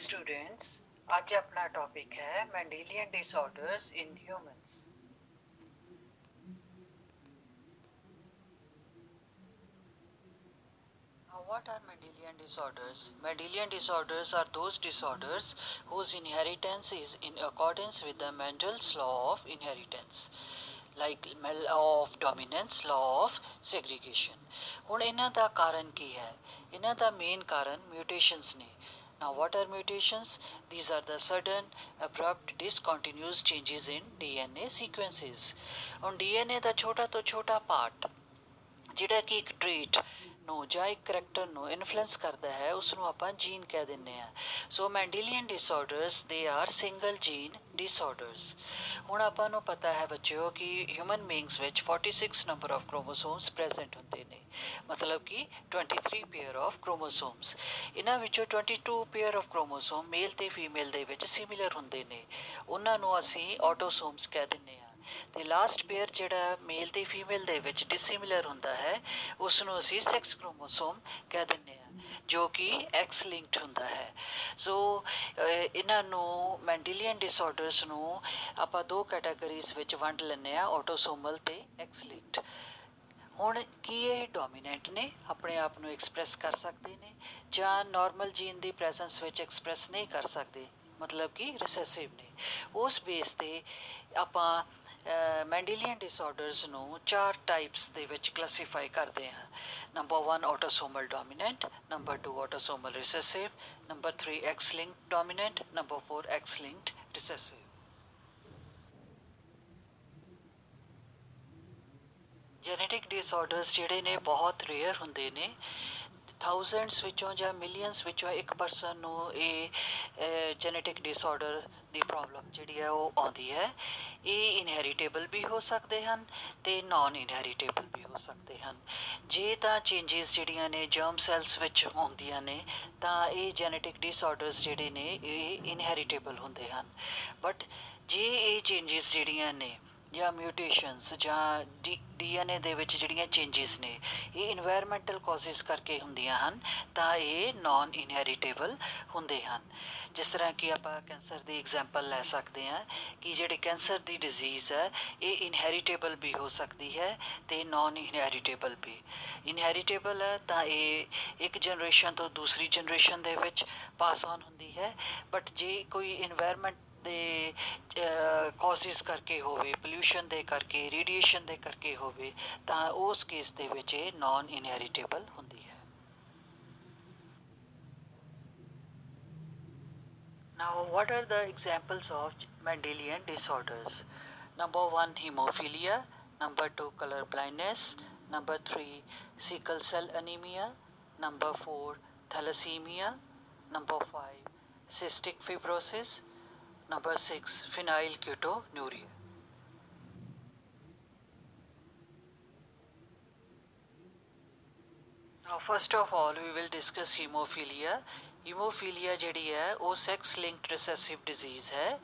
Students, आज अपना topic है Mendelian disorders in humans. Now, what are Mendelian disorders? Mendelian disorders are those disorders whose inheritance is in accordance with the Mendel's law of inheritance, like law of dominance, law of segregation. ਹੁਣ ਇਹਨਾਂ ਦਾ ਕਾਰਨ ਕੀ ਹੈ? ਇਹਨਾਂ ਦਾ main ਕਾਰਨ mutations ਨੇ। Now, what are mutations? These are the sudden, abrupt, discontinuous changes in DNA sequences. ਹੁਣ DNA ਦਾ ਛੋਟਾ ਤੋਂ ਛੋਟਾ ਪਾਰਟ ਜਿਹੜਾ ਕਿ ਇੱਕ ਟ੍ਰੇਟ ਨੂੰ ਜਾਂ ਇੱਕ ਕਰੈਕਟਰ ਨੂੰ ਇਨਫਲੂਐਂਸ ਕਰਦਾ ਹੈ, ਉਸ ਨੂੰ ਆਪਾਂ ਜੀਨ ਕਹਿ ਦਿੰਦੇ ਹਾਂ। So Mendelian disorders they are single gene disorders. ਹੁਣ ਆਪਾਂ ਨੂੰ ਪਤਾ ਹੈ ਬੱਚਿਓ ਕਿ ਹਿਊਮਨ ਬੀਇੰਗਸ ਵਿੱਚ 46 ਨੰਬਰ ਆਫ ਕ੍ਰੋਮੋਸੋਮਸ ਪ੍ਰੈਜ਼ੈਂਟ ਹੁੰਦੇ ਨੇ, ਮਤਲਬ ਕਿ 23 ਪੇਅਰ ਆਫ ਕ੍ਰੋਮੋਸੋਮਸ। ਇਹਨਾਂ ਵਿੱਚੋਂ 22 ਪੇਅਰ ਆਫ ਕ੍ਰੋਮੋਸੋਮ ਮੇਲ ਤੇ ਫੀਮੇਲ ਦੇ ਵਿੱਚ ਸਿਮਿਲਰ ਹੁੰਦੇ ਨੇ, ਉਹਨਾਂ ਨੂੰ ਅਸੀਂ ਆਟੋਸੋਮਸ ਕਹਿ ਦਿੰਦੇ ਹਾਂ। ਤੇ ਲਾਸਟ ਪੇਅਰ ਜਿਹੜਾ ਮੇਲ ਤੇ ਫੀਮੇਲ ਦੇ ਵਿੱਚ ਡਿਸਿਮਿਲਰ ਹੁੰਦਾ ਹੈ, ਉਸ ਨੂੰ ਅਸੀਂ ਸੈਕਸ ਕ੍ਰੋਮੋਸੋਮ ਕਹਿ ਦਿੰਦੇ ਹਾਂ, ਜੋ ਕਿ ਐਕਸ ਲਿੰਕਡ ਹੁੰਦਾ ਹੈ। ਸੋ ਇਹਨਾਂ ਨੂੰ ਮੈਂਡੇਲੀਅਨ ਡਿਸਆਰਡਰਸ ਨੂੰ ਆਪਾਂ ਦੋ ਕੈਟਾਗਰੀਜ਼ ਵਿੱਚ ਵੰਡ ਲੈਂਦੇ ਹਾਂ, ਆਟੋਸੋਮਲ ਤੇ ਐਕਸ ਲਿੰਕਡ। ਹੁਣ ਕੀ ਇਹ ਡੋਮੀਨੈਂਟ ਨੇ, ਆਪਣੇ ਆਪ ਨੂੰ ਐਕਸਪ੍ਰੈਸ ਕਰ ਸਕਦੇ ਨੇ, ਜਾਂ ਨਾਰਮਲ ਜੀਨ ਦੀ ਪ੍ਰੈਜ਼ੈਂਸ ਵਿੱਚ ਐਕਸਪ੍ਰੈਸ ਨਹੀਂ ਕਰ ਸਕਦੇ, ਮਤਲਬ ਕਿ ਰਿਸੈਸਿਵ ਨੇ। ਉਸ ਬੇਸ ਤੇ ਆਪਾਂ ਮੈਂਡੇਲੀਅਨ ਡਿਸਆਰਡਰਸ ਨੂੰ 4 ਟਾਈਪਸ ਦੇ ਵਿੱਚ ਕਲਾਸੀਫਾਈ ਕਰਦੇ ਹਾਂ। Number 1 autosomal dominant, number 2 autosomal recessive, number 3 X linked dominant, number 4 X linked recessive. Genetic disorders ਜਿਹੜੇ ਨੇ ਬਹੁਤ ਰੇਅਰ ਹੁੰਦੇ ਨੇ। ਥਾਊਜ਼ੈਂਡਸ ਵਿੱਚੋਂ ਜਾਂ ਮਿਲੀਅਨਸ ਵਿੱਚੋਂ ਇੱਕ ਪਰਸਨ ਨੂੰ ਇਹ ਜੈਨੇਟਿਕ ਡਿਸਆਰਡਰ ਦੀ ਪ੍ਰੋਬਲਮ ਜਿਹੜੀ ਹੈ ਉਹ ਆਉਂਦੀ ਹੈ। ਇਹ ਇਨਹੈਰੀਟੇਬਲ ਵੀ ਹੋ ਸਕਦੇ ਹਨ ਅਤੇ ਨਾਨ ਇਨਹੈਰੀਟੇਬਲ ਵੀ ਹੋ ਸਕਦੇ ਹਨ। ਜੇ ਤਾਂ ਚੇਂਜਿਸ ਜਿਹੜੀਆਂ ਨੇ ਜਰਮ ਸੈਲਸ ਵਿੱਚ ਆਉਂਦੀਆਂ ਨੇ ਤਾਂ ਇਹ ਜੈਨੇਟਿਕ ਡਿਸਆਰਡਰਸ ਜਿਹੜੇ ਨੇ ਇਹ ਇਨਹੈਰੀਟੇਬਲ ਹੁੰਦੇ ਹਨ। ਬਟ ਜੇ ਇਹ ਚੇਂਜਿਸ ਜਿਹੜੀਆਂ ਨੇ ਜਾਂ ਮਿਊਟੇਸ਼ਨਸ ਜਾਂ ਡੀਐਨਏ ਦੇ ਵਿੱਚ ਜਿਹੜੀਆਂ ਚੇਂਜਿਸ ਨੇ ਇਹ ਇਨਵਾਇਰਮੈਂਟਲ ਕਾਜ਼ਿਸ ਕਰਕੇ ਹੁੰਦੀਆਂ ਹਨ ਤਾਂ ਇਹ ਨਾਨ ਇਨਹੈਰੀਟੇਬਲ ਹੁੰਦੇ ਹਨ। ਜਿਸ ਤਰ੍ਹਾਂ ਕਿ ਆਪਾਂ ਕੈਂਸਰ ਦੀ ਐਗਜ਼ਾਮਪਲ ਲੈ ਸਕਦੇ ਹਾਂ ਕਿ ਜਿਹੜੇ ਕੈਂਸਰ ਦੀ ਡਿਜ਼ੀਜ਼ ਹੈ ਇਹ ਇਨਹੈਰੀਟੇਬਲ ਵੀ ਹੋ ਸਕਦੀ ਹੈ ਅਤੇ ਨਾਨ ਇਨਹੈਰੀਟੇਬਲ ਵੀ। ਇਨਹੈਰੀਟੇਬਲ ਹੈ ਤਾਂ ਇਹ ਇੱਕ ਜਨਰੇਸ਼ਨ ਤੋਂ ਦੂਸਰੀ ਜਨਰੇਸ਼ਨ ਦੇ ਵਿੱਚ ਪਾਸ ਆਨ ਹੁੰਦੀ ਹੈ। ਬਟ ਜੇ ਕੋਈ ਇਨਵਾਇਰਮੈਂਟ ਦੇ ਕਾਜ਼ਿਸ ਕਰਕੇ ਹੋਵੇ, ਪੋਲਿਊਸ਼ਨ ਦੇ ਕਰਕੇ, ਰੇਡੀਏਸ਼ਨ ਦੇ ਕਰਕੇ ਹੋਵੇ, ਤਾਂ ਉਸ ਕੇਸ ਦੇ ਵਿੱਚ ਇਹ ਨਾਨ ਇਨਹੈਰੀਟੇਬਲ ਹੁੰਦੀ ਹੈ। Now, what are the examples of Mendelian disorders? Number 1, hemophilia. Number 2, color blindness. Number 3, sickle cell anemia. Number 4, thalassemia. Number 5, cystic fibrosis. Number 6, phenylketonuria. Now, first of all, we will discuss hemophilia. Hemophilia ਜਿਹੜੀ ਹੈ ਉਹ sex linked ਰਿਸੈਸਿਵ disease ਹੈ।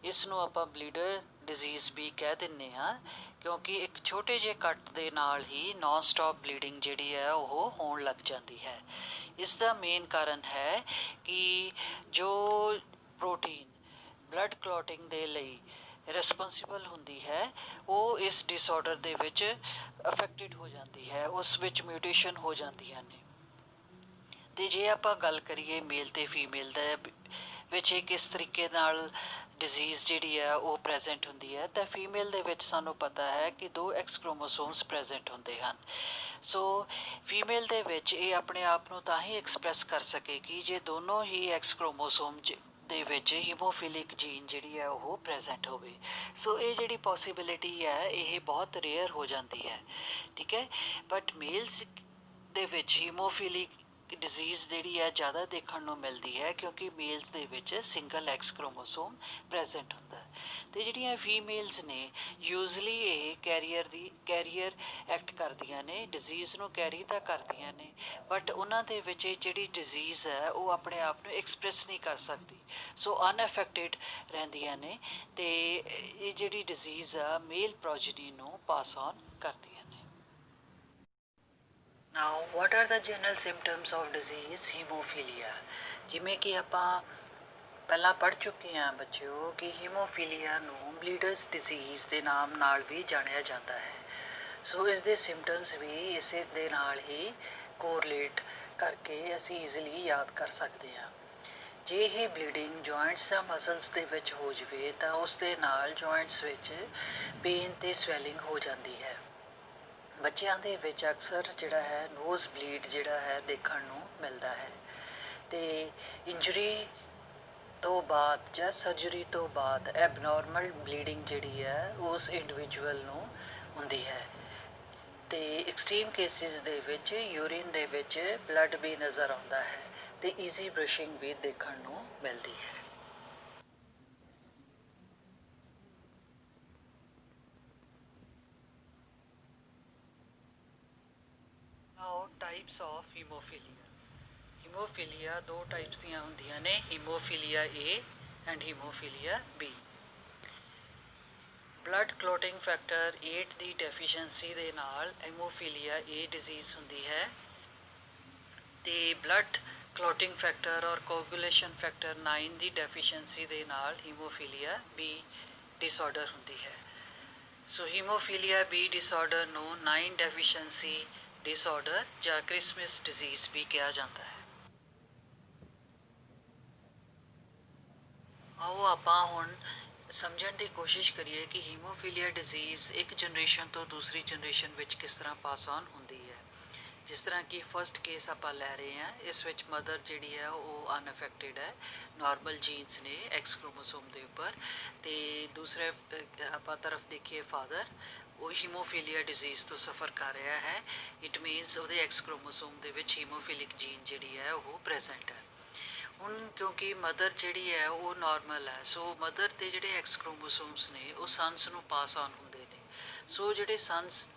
ਇਸ ਨੂੰ ਆਪਾਂ ਬਲੀਡਰ disease ਵੀ ਕਹਿ ਦਿੰਦੇ ਹਾਂ ਕਿਉਂਕਿ ਇੱਕ ਛੋਟੇ ਜਿਹੇ ਕੱਟ ਦੇ ਨਾਲ ਹੀ ਨਾਨ ਸਟਾਪ ਬਲੀਡਿੰਗ ਜਿਹੜੀ ਹੈ ਉਹ ਹੋਣ ਲੱਗ ਜਾਂਦੀ ਹੈ। ਇਸ ਦਾ ਮੇਨ ਕਾਰਨ ਹੈ ਕਿ ਜੋ ਪ੍ਰੋਟੀਨ ਬਲੱਡ ਕਲੌਟਿੰਗ ਦੇ ਲਈ ਰਿਸਪੌਂਸੀਬਲ ਹੁੰਦੀ ਹੈ ਉਹ ਇਸ ਡਿਸਆਰਡਰ ਦੇ ਵਿੱਚ ਅਫੈਕਟਿਡ ਹੋ ਜਾਂਦੀ ਹੈ, ਉਸ ਵਿੱਚ ਮਿਊਟੇਸ਼ਨ ਹੋ ਜਾਂਦੀਆਂ ਨੇ। ਅਤੇ ਜੇ ਆਪਾਂ ਗੱਲ ਕਰੀਏ ਮੇਲ ਅਤੇ ਫੀਮੇਲ ਦੇ ਵਿੱਚ ਇਹ ਕਿਸ ਤਰੀਕੇ ਨਾਲ ਡਿਜ਼ੀਜ਼ ਜਿਹੜੀ ਹੈ ਉਹ ਪ੍ਰੈਜ਼ੈਂਟ ਹੁੰਦੀ ਹੈ, ਤਾਂ ਫੀਮੇਲ ਦੇ ਵਿੱਚ ਸਾਨੂੰ ਪਤਾ ਹੈ ਕਿ 2 ਐਕਸ ਕ੍ਰੋਮੋਸੋਮਸ ਪ੍ਰੈਜ਼ੈਂਟ ਹੁੰਦੇ ਹਨ। ਸੋ ਫੀਮੇਲ ਦੇ ਵਿੱਚ ਇਹ ਆਪਣੇ ਆਪ ਨੂੰ ਤਾਂ ਹੀ ਐਕਸਪ੍ਰੈਸ ਕਰ ਸਕੇਗੀ ਜੇ ਦੋਨੋਂ ਹੀ ਐਕਸ ਕ੍ਰੋਮੋਸੋਮ ਦੇ ਵਿੱਚ ਹੀਮੋਫਿਲਿਕ ਜੀਨ ਜਿਹੜੀ ਹੈ ਉਹ ਪ੍ਰੈਜ਼ੈਂਟ ਹੋਵੇ। ਸੋ ਇਹ ਜਿਹੜੀ ਪੋਸੀਬਿਲਿਟੀ ਹੈ ਇਹ ਬਹੁਤ ਰੇਅਰ ਹੋ ਜਾਂਦੀ ਹੈ, ਠੀਕ ਹੈ। ਬਟ ਮੇਲਸ ਦੇ ਵਿੱਚ ਹੀਮੋਫਿਲਿਕ ਡਿਜ਼ੀਜ਼ ਜਿਹੜੀ ਹੈ ਜ਼ਿਆਦਾ ਦੇਖਣ ਨੂੰ ਮਿਲਦੀ ਹੈ ਕਿਉਂਕਿ ਮੇਲਸ ਦੇ ਵਿੱਚ ਸਿੰਗਲ ਐਕਸ ਕ੍ਰੋਮੋਸੋਮ ਪ੍ਰੈਜ਼ੈਂਟ ਹੁੰਦਾ ਹੈ। ਅਤੇ ਜਿਹੜੀਆਂ ਫੀਮੇਲਸ ਨੇ ਯੂਜ਼ਲੀ ਇਹ ਕੈਰੀਅਰ ਐਕਟ ਕਰਦੀਆਂ ਨੇ, ਡਿਜ਼ੀਜ਼ ਨੂੰ ਕੈਰੀ ਤਾਂ ਕਰਦੀਆਂ ਨੇ ਬਟ ਉਹਨਾਂ ਦੇ ਵਿੱਚ ਇਹ ਜਿਹੜੀ ਡਿਜ਼ੀਜ਼ ਹੈ ਉਹ ਆਪਣੇ ਆਪ ਨੂੰ ਐਕਸਪ੍ਰੈਸ ਨਹੀਂ ਕਰ ਸਕਦੀ। ਸੋ ਅਨਅਫੈਕਟਿਡ ਰਹਿੰਦੀਆਂ ਨੇ ਅਤੇ ਇਹ ਜਿਹੜੀ ਡਿਜ਼ੀਜ਼ ਆ ਮੇਲ ਪ੍ਰੋਜਨੀ ਨੂੰ ਪਾਸ ਔਨ ਕਰਦੀਆਂ ਨੇ। Now, what are the general symptoms of disease hemophilia? ਜਿਵੇਂ ਕਿ ਆਪਾਂ ਪਹਿਲਾਂ ਪੜ੍ਹ ਚੁੱਕੇ ਹਾਂ ਬੱਚਿਓ ਕਿ ਹੀਮੋਫੀਲੀਆ ਨੂੰ ਬਲੀਡਰਸ ਡਿਜ਼ੀਜ਼ ਦੇ ਨਾਮ ਨਾਲ ਵੀ ਜਾਣਿਆ ਜਾਂਦਾ ਹੈ। ਸੋ ਇਸ ਦੇ ਸਿੰਪਟਮਸ ਵੀ ਇਸੇ ਦੇ ਨਾਲ ਹੀ ਕੋਰਲੇਟ ਕਰਕੇ ਅਸੀਂ ਈਜ਼ੀਲੀ ਯਾਦ ਕਰ ਸਕਦੇ ਹਾਂ। ਜੇ ਇਹ ਬਲੀਡਿੰਗ ਜੁਆਇੰਟਸ ਜਾਂ ਮਸਲਸ ਦੇ ਵਿੱਚ ਹੋ ਜਾਵੇ ਤਾਂ ਉਸ ਦੇ ਨਾਲ ਜੁਆਇੰਟਸ ਵਿੱਚ ਪੇਨ ਅਤੇ ਸਵੈਲਿੰਗ ਹੋ ਜਾਂਦੀ ਹੈ। ਬੱਚਿਆਂ ਦੇ ਵਿੱਚ ਅਕਸਰ ਜਿਹੜਾ ਹੈ ਨੋਜ਼ ਬਲੀਡ ਜਿਹੜਾ ਹੈ ਦੇਖਣ ਨੂੰ ਮਿਲਦਾ ਹੈ ਅਤੇ ਇੰਜਰੀ ਤੋਂ ਬਾਅਦ ਜਾਂ ਸਰਜਰੀ ਤੋਂ ਬਾਅਦ ਐਬਨੋਰਮਲ ਬਲੀਡਿੰਗ ਜਿਹੜੀ ਹੈ ਉਸ ਇੰਡੀਵਿਜੂਅਲ ਨੂੰ ਹੁੰਦੀ ਹੈ ਅਤੇ ਐਕਸਟ੍ਰੀਮ ਕੇਸਿਸ ਦੇ ਵਿੱਚ ਯੂਰੀਨ ਦੇ ਵਿੱਚ ਬਲੱਡ ਵੀ ਨਜ਼ਰ ਆਉਂਦਾ ਹੈ ਅਤੇ ਈਜ਼ੀ ਬਰਸ਼ਿੰਗ ਵੀ ਦੇਖਣ ਨੂੰ ਮਿਲਦੀ ਹੈ। ਨਾਓ ਟਾਈਪਸ ਆਫ ਹੀਮੋਫੀਲੀਆ। ਹੀਮੋਫੀਲੀਆ ਦੋ ਟਾਈਪਸ ਦੀਆਂ ਹੁੰਦੀਆਂ ਨੇ, haemophilia A and haemophilia B. Blood clotting factor 8 ਦੀ ਡੈਫੀਸ਼ੈਂਸੀ ਦੇ ਨਾਲ ਹੀਮੋਫੀਲੀਆ ਏ ਡਿਜ਼ੀਜ਼ ਹੁੰਦੀ ਹੈ ਅਤੇ ਬਲੱਡ ਕਲੋਟਿੰਗ ਫੈਕਟਰ ਔਰ ਕੋਗੂਲੇਸ਼ਨ ਫੈਕਟਰ 9 ਦੀ ਡੈਫੀਸ਼ੈਂਸੀ ਦੇ ਨਾਲ ਹੀਮੋਫੀਲੀਆ ਬੀ ਡਿਸਆਰਡਰ ਹੁੰਦੀ ਹੈ। ਸੋ ਹੀਮੋਫੀਲੀਆ ਬੀ ਡਿਸਆਰਡਰ ਨੂੰ 9 ਡੈਫੀਸ਼ੈਂਸੀ ਡਿਸਆਰਡਰ ਜਾਂ ਕ੍ਰਿਸਮਸ ਡਿਜ਼ੀਜ਼ ਵੀ ਕਿਹਾ ਜਾਂਦਾ ਹੈ। ਆਓ ਆਪਾਂ ਹੁਣ ਸਮਝਣ ਦੀ ਕੋਸ਼ਿਸ਼ ਕਰੀਏ ਕਿ ਹੀਮੋਫੀਲੀਆ ਡਿਜ਼ੀਜ਼ ਇੱਕ ਜਨਰੇਸ਼ਨ ਤੋਂ ਦੂਸਰੀ ਜਨਰੇਸ਼ਨ ਵਿੱਚ ਕਿਸ ਤਰ੍ਹਾਂ ਪਾਸ ਔਨ ਹੁੰਦੀ ਹੈ। ਜਿਸ ਤਰ੍ਹਾਂ ਕਿ ਫਸਟ ਕੇਸ ਆਪਾਂ ਲੈ ਰਹੇ ਹਾਂ, ਇਸ ਵਿੱਚ ਮਦਰ ਜਿਹੜੀ ਹੈ ਉਹ ਅਨਅਫੈਕਟਿਡ ਹੈ, ਨਾਰਮਲ ਜੀਨਸ ਨੇ ਐਕਸ ਕ੍ਰੋਮੋਸੋਮ ਦੇ ਉੱਪਰ, ਅਤੇ ਦੂਸਰੇ ਆਪਾਂ ਤਰਫ ਦੇਖੀਏ ਫਾਦਰ, ਉਹ ਹੀਮੋਫੀਲੀਆ ਡਿਜ਼ੀਜ਼ ਤੋਂ ਸਫਰ ਕਰ ਰਿਹਾ ਹੈ। ਇਟ ਮੀਨਸ ਉਹਦੇ ਐਕਸ ਕ੍ਰੋਮੋਸੋਮ ਦੇ ਵਿੱਚ ਹੀਮੋਫੀਲਿਕ ਜੀਨ ਜਿਹੜੀ ਹੈ ਉਹ ਪ੍ਰੈਜ਼ੈਂਟ ਹੈ। ਹੁਣ ਕਿਉਂਕਿ ਮਦਰ ਜਿਹੜੀ ਹੈ ਉਹ ਨਾਰਮਲ ਹੈ, ਸੋ ਮਦਰ ਦੇ ਜਿਹੜੇ ਐਕਸ ਕ੍ਰੋਮੋਸੋਮਸ ਨੇ ਉਹ ਸਨਸ ਨੂੰ ਪਾਸ ਆਨ ਹੁੰਦੇ ਨੇ। ਸੋ ਜਿਹੜੇ ਸਨਸ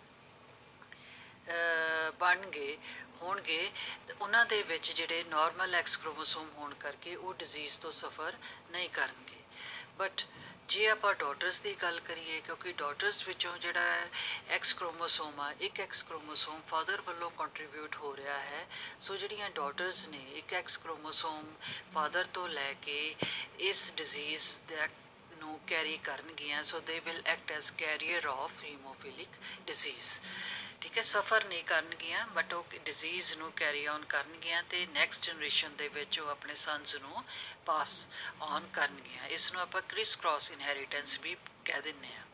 ਬਣ ਗਏ ਹੋਣਗੇ ਤੇ ਉਹਨਾਂ ਦੇ ਵਿੱਚ ਜਿਹੜੇ ਨਾਰਮਲ ਐਕਸ ਕ੍ਰੋਮੋਸੋਮ ਹੋਣ ਕਰਕੇ ਉਹ ਡਿਜ਼ੀਜ਼ ਤੋਂ ਸਫਰ ਨਹੀਂ ਕਰਨਗੇ। ਬਟ ਜੇ ਆਪਾਂ ਡਾਟਰਸ ਦੀ ਗੱਲ ਕਰੀਏ, ਕਿਉਂਕਿ ਡਾਟਰਸ ਵਿੱਚੋਂ ਜਿਹੜਾ ਐਕਸ ਕ੍ਰੋਮੋਸੋਮ ਆ, ਇੱਕ ਐਕਸ ਕ੍ਰੋਮੋਸੋਮ ਫਾਦਰ ਵੱਲੋਂ ਕੰਟਰੀਬਿਊਟ ਹੋ ਰਿਹਾ ਹੈ। ਸੋ ਜਿਹੜੀਆਂ ਡਾਟਰਸ ਨੇ ਇੱਕ ਐਕਸ ਕ੍ਰੋਮੋਸੋਮ ਫਾਦਰ ਤੋਂ ਲੈ ਕੇ ਇਸ ਡਿਜ਼ੀਜ਼ ਦਾ ਨੂੰ ਕੈਰੀ ਕਰਨਗੀਆਂ। So they will act as carrier of haemophilic disease. ਠੀਕ ਹੈ, ਸਫਰ ਨਹੀਂ ਕਰਨਗੀਆਂ ਬਟ ਉਹ ਡਿਜ਼ੀਜ਼ ਨੂੰ ਕੈਰੀ ਔਨ ਕਰਨਗੀਆਂ ਅਤੇ ਨੈਕਸਟ ਜਨਰੇਸ਼ਨ ਦੇ ਵਿੱਚ ਉਹ ਆਪਣੇ ਸਨਸ ਨੂੰ ਪਾਸ ਔਨ ਕਰਨਗੀਆਂ। ਇਸ ਨੂੰ ਆਪਾਂ ਕ੍ਰਿਸ ਕ੍ਰਾਸ ਇਨਹੈਰੀਟੈਂਸ ਵੀ ਕਹਿ ਦਿੰਦੇ ਹਾਂ।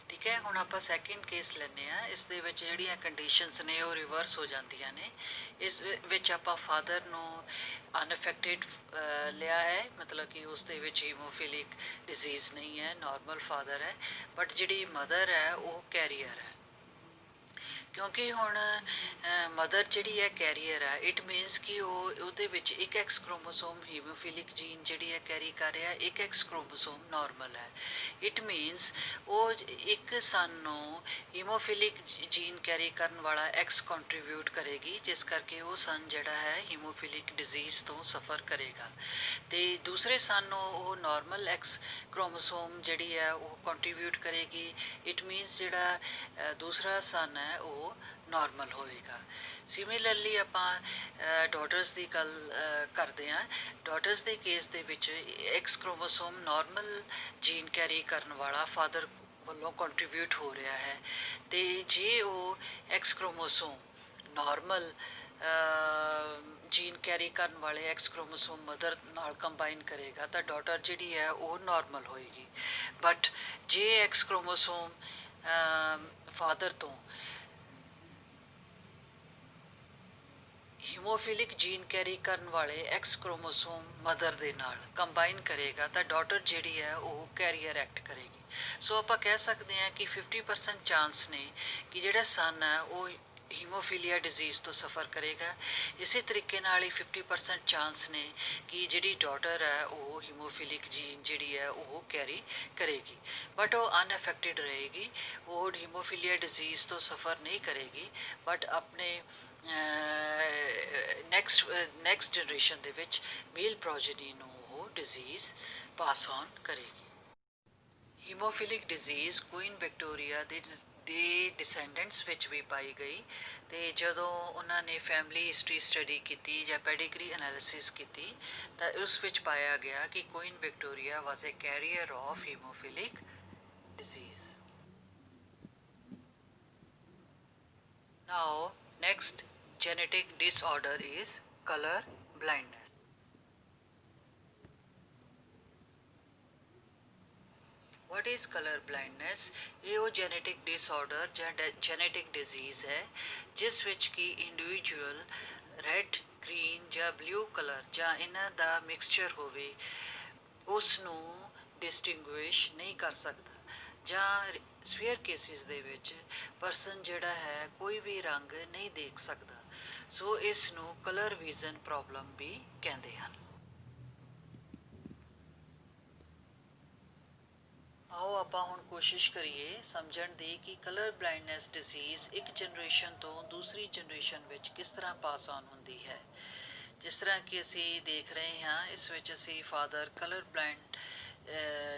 ਠੀਕ ਹੈ, ਹੁਣ ਆਪਾਂ ਸੈਕਿੰਡ ਕੇਸ ਲੈਂਦੇ ਹਾਂ। ਇਸ ਦੇ ਵਿੱਚ ਜਿਹੜੀਆਂ ਕੰਡੀਸ਼ਨਸ ਨੇ ਉਹ ਰਿਵਰਸ ਹੋ ਜਾਂਦੀਆਂ ਨੇ। ਇਸ ਵਿੱਚ ਆਪਾਂ ਫਾਦਰ ਨੂੰ ਅਨਅਫੈਕਟਿਡ ਲਿਆ ਹੈ, ਮਤਲਬ ਕਿ ਉਸ ਦੇ ਵਿੱਚ ਹੀਮੋਫੀਲਿਕ ਡਿਜ਼ੀਜ਼ ਨਹੀਂ ਹੈ, ਨਾਰਮਲ ਫਾਦਰ ਹੈ, ਬਟ ਜਿਹੜੀ ਮਦਰ ਹੈ ਉਹ ਕੈਰੀਅਰ ਹੈ। ਕਿਉਂਕਿ ਹੁਣ ਮਦਰ ਜਿਹੜੀ ਹੈ ਕੈਰੀਅਰ ਹੈ, ਇਟ ਮੀਨਸ ਕਿ ਉਹਦੇ ਵਿੱਚ ਇੱਕ ਐਕਸ ਕ੍ਰੋਮੋਸੋਮ ਹੀਮੋਫੀਲਿਕ ਜੀਨ ਜਿਹੜੀ ਹੈ ਕੈਰੀ ਕਰ ਰਿਹਾ, ਇੱਕ ਐਕਸ ਕ੍ਰੋਮੋਸੋਮ ਨਾਰਮਲ ਹੈ। ਇਟ ਮੀਨਸ ਉਹ ਇੱਕ ਸਨ ਨੂੰ ਹੀਮੋਫੀਲਿਕ ਜੀਨ ਕੈਰੀ ਕਰਨ ਵਾਲਾ ਐਕਸ ਕੰਟਰੀਬਿਊਟ ਕਰੇਗੀ, ਜਿਸ ਕਰਕੇ ਉਹ ਸਨ ਜਿਹੜਾ ਹੈ ਹੀਮੋਫੀਲਿਕ ਡਿਜ਼ੀਜ਼ ਤੋਂ ਸਫਰ ਕਰੇਗਾ। ਅਤੇ ਦੂਸਰੇ ਸਨ ਨੂੰ ਉਹ ਨਾਰਮਲ ਐਕਸ ਕ੍ਰੋਮੋਸੋਮ ਜਿਹੜੀ ਹੈ ਉਹ ਕੰਟਰੀਬਿਊਟ ਕਰੇਗੀ। ਇਟ ਮੀਨਸ ਜਿਹੜਾ ਦੂਸਰਾ ਸਨ ਹੈ ਉਹ ਨਾਰਮਲ ਹੋਵੇਗਾ। ਸਿਮਿਲਰਲੀ ਆਪਾਂ ਡਾਟਰਸ ਦੀ ਗੱਲ ਕਰਦੇ ਹਾਂ। ਡਾਟਰਸ ਦੇ ਕੇਸ ਦੇ ਵਿੱਚ X chromosome normal gene carry ਕਰਨ ਵਾਲਾ ਫਾਦਰ ਵੱਲੋਂ ਕੰਟਰੀਬਿਊਟ ਹੋ ਰਿਹਾ ਹੈ, ਅਤੇ ਜੇ ਉਹ X chromosome normal gene carry ਕਰਨ ਵਾਲੇ ਐਕਸ ਕ੍ਰੋਮੋਸੋਮ ਮਦਰ ਨਾਲ ਕੰਬਾਈਨ ਕਰੇਗਾ ਤਾਂ ਡਾਟਰ ਜਿਹੜੀ ਹੈ ਉਹ ਨਾਰਮਲ ਹੋਏਗੀ। ਬਟ ਜੇ ਐਕਸ ਕ੍ਰੋਮੋਸੋਮ ਫਾਦਰ ਤੋਂ ਹੀਮੋਫੀਲਿਕ ਜੀਨ ਕੈਰੀ ਕਰਨ ਵਾਲੇ ਐਕਸ ਕ੍ਰੋਮੋਸੋਮ ਮਦਰ ਦੇ ਨਾਲ ਕੰਬਾਈਨ ਕਰੇਗਾ ਤਾਂ ਡਾਟਰ ਜਿਹੜੀ ਹੈ ਉਹ ਕੈਰੀਅਰ ਐਕਟ ਕਰੇਗੀ। ਸੋ ਆਪਾਂ ਕਹਿ ਸਕਦੇ ਹਾਂ ਕਿ 50% ਚਾਂਸ ਨੇ ਕਿ ਜਿਹੜਾ ਸਨ ਹੈ ਉਹ ਹੀਮੋਫੀਲੀਆ ਡਿਜ਼ੀਜ਼ ਤੋਂ ਸਫਰ ਕਰੇਗਾ। ਇਸੇ ਤਰੀਕੇ ਨਾਲ ਹੀ 50% ਚਾਂਸ ਨੇ ਕਿ ਜਿਹੜੀ ਡਾਟਰ ਹੈ ਉਹ ਹੀਮੋਫੀਲਿਕ ਜੀਨ ਜਿਹੜੀ ਹੈ ਉਹ ਕੈਰੀ ਕਰੇਗੀ, ਬਟ ਉਹ ਅਨਅਫੈਕਟਿਡ ਰਹੇਗੀ। ਉਹ ਹੀਮੋਫੀਲੀਆ ਡਿਜ਼ੀਜ਼ ਤੋਂ ਸਫਰ ਨਹੀਂ ਕਰੇਗੀ, ਬਟ ਆਪਣੇ ਨੈਕਸਟ ਜਨਰੇਸ਼ਨ ਦੇ ਵਿੱਚ ਮੇਲ ਪ੍ਰੋਜਨੀ ਨੂੰ ਉਹ ਡਿਜ਼ੀਜ਼ ਪਾਸ ਔਨ ਕਰੇਗੀ। ਹੀਮੋਫੀਲਿਕ ਡਿਜ਼ੀਜ਼ ਕੁਈਨ ਵਿਕਟੋਰੀਆ ਦੀ ਦੇ ਡਿਸੈਂਡੈਂਟਸ ਵਿੱਚ ਵੀ ਪਾਈ ਗਈ। ਤੇ ਜਦੋਂ ਉਹਨਾਂ ਨੇ ਫੈਮਿਲੀ ਹਿਸਟਰੀ ਸਟੱਡੀ ਕੀਤੀ ਜਾਂ ਪੈਡੀਗਰੀ ਐਨਾਲਿਸਿਸ ਕੀਤੀ ਤਾਂ ਉਸ ਵਿੱਚ ਪਾਇਆ ਗਿਆ ਕਿ Queen Victoria was a carrier of haemophilic disease. Now, next genetic disorder is color blindness. What is color blindness? ਇਹ ਉਹ genetic disorder ਜਾਂ genetic disease ਹੈ ਜਿਸ ਵਿੱਚ ਕਿ individual red, green ਜਾਂ blue color ਜਾਂ ਇਹਨਾਂ ਦਾ mixture ਹੋਵੇ ਉਸ ਨੂੰ distinguish ਨਹੀਂ ਕਰ ਸਕਦਾ ਜਾਂ ਸਵੇਅਰ ਕੇਸਿਸ ਦੇ ਵਿੱਚ ਪਰਸਨ ਜਿਹੜਾ ਹੈ ਕੋਈ ਵੀ ਰੰਗ ਨਹੀਂ ਦੇਖ ਸਕਦਾ, ਸੋ ਇਸ ਨੂੰ ਕਲਰ ਵਿਜ਼ਨ ਪ੍ਰੋਬਲਮ ਵੀ ਕਹਿੰਦੇ ਹਨ। ਆਓ ਆਪਾਂ ਹੁਣ ਕੋਸ਼ਿਸ਼ ਕਰੀਏ ਸਮਝਣ ਦੀ ਕਿ ਕਲਰ ਬਲਾਈਂਡਨੈਸ ਡਿਜ਼ੀਜ਼ ਇੱਕ ਜਨਰੇਸ਼ਨ ਤੋਂ ਦੂਸਰੀ ਜਨਰੇਸ਼ਨ ਵਿੱਚ ਕਿਸ ਤਰ੍ਹਾਂ ਪਾਸ ਆਨ ਹੁੰਦੀ ਹੈ। ਜਿਸ ਤਰ੍ਹਾਂ ਕਿ ਅਸੀਂ ਦੇਖ ਰਹੇ ਹਾਂ ਇਸ ਵਿੱਚ ਅਸੀਂ ਫਾਦਰ ਕਲਰ ਬਲਾਈਂਡ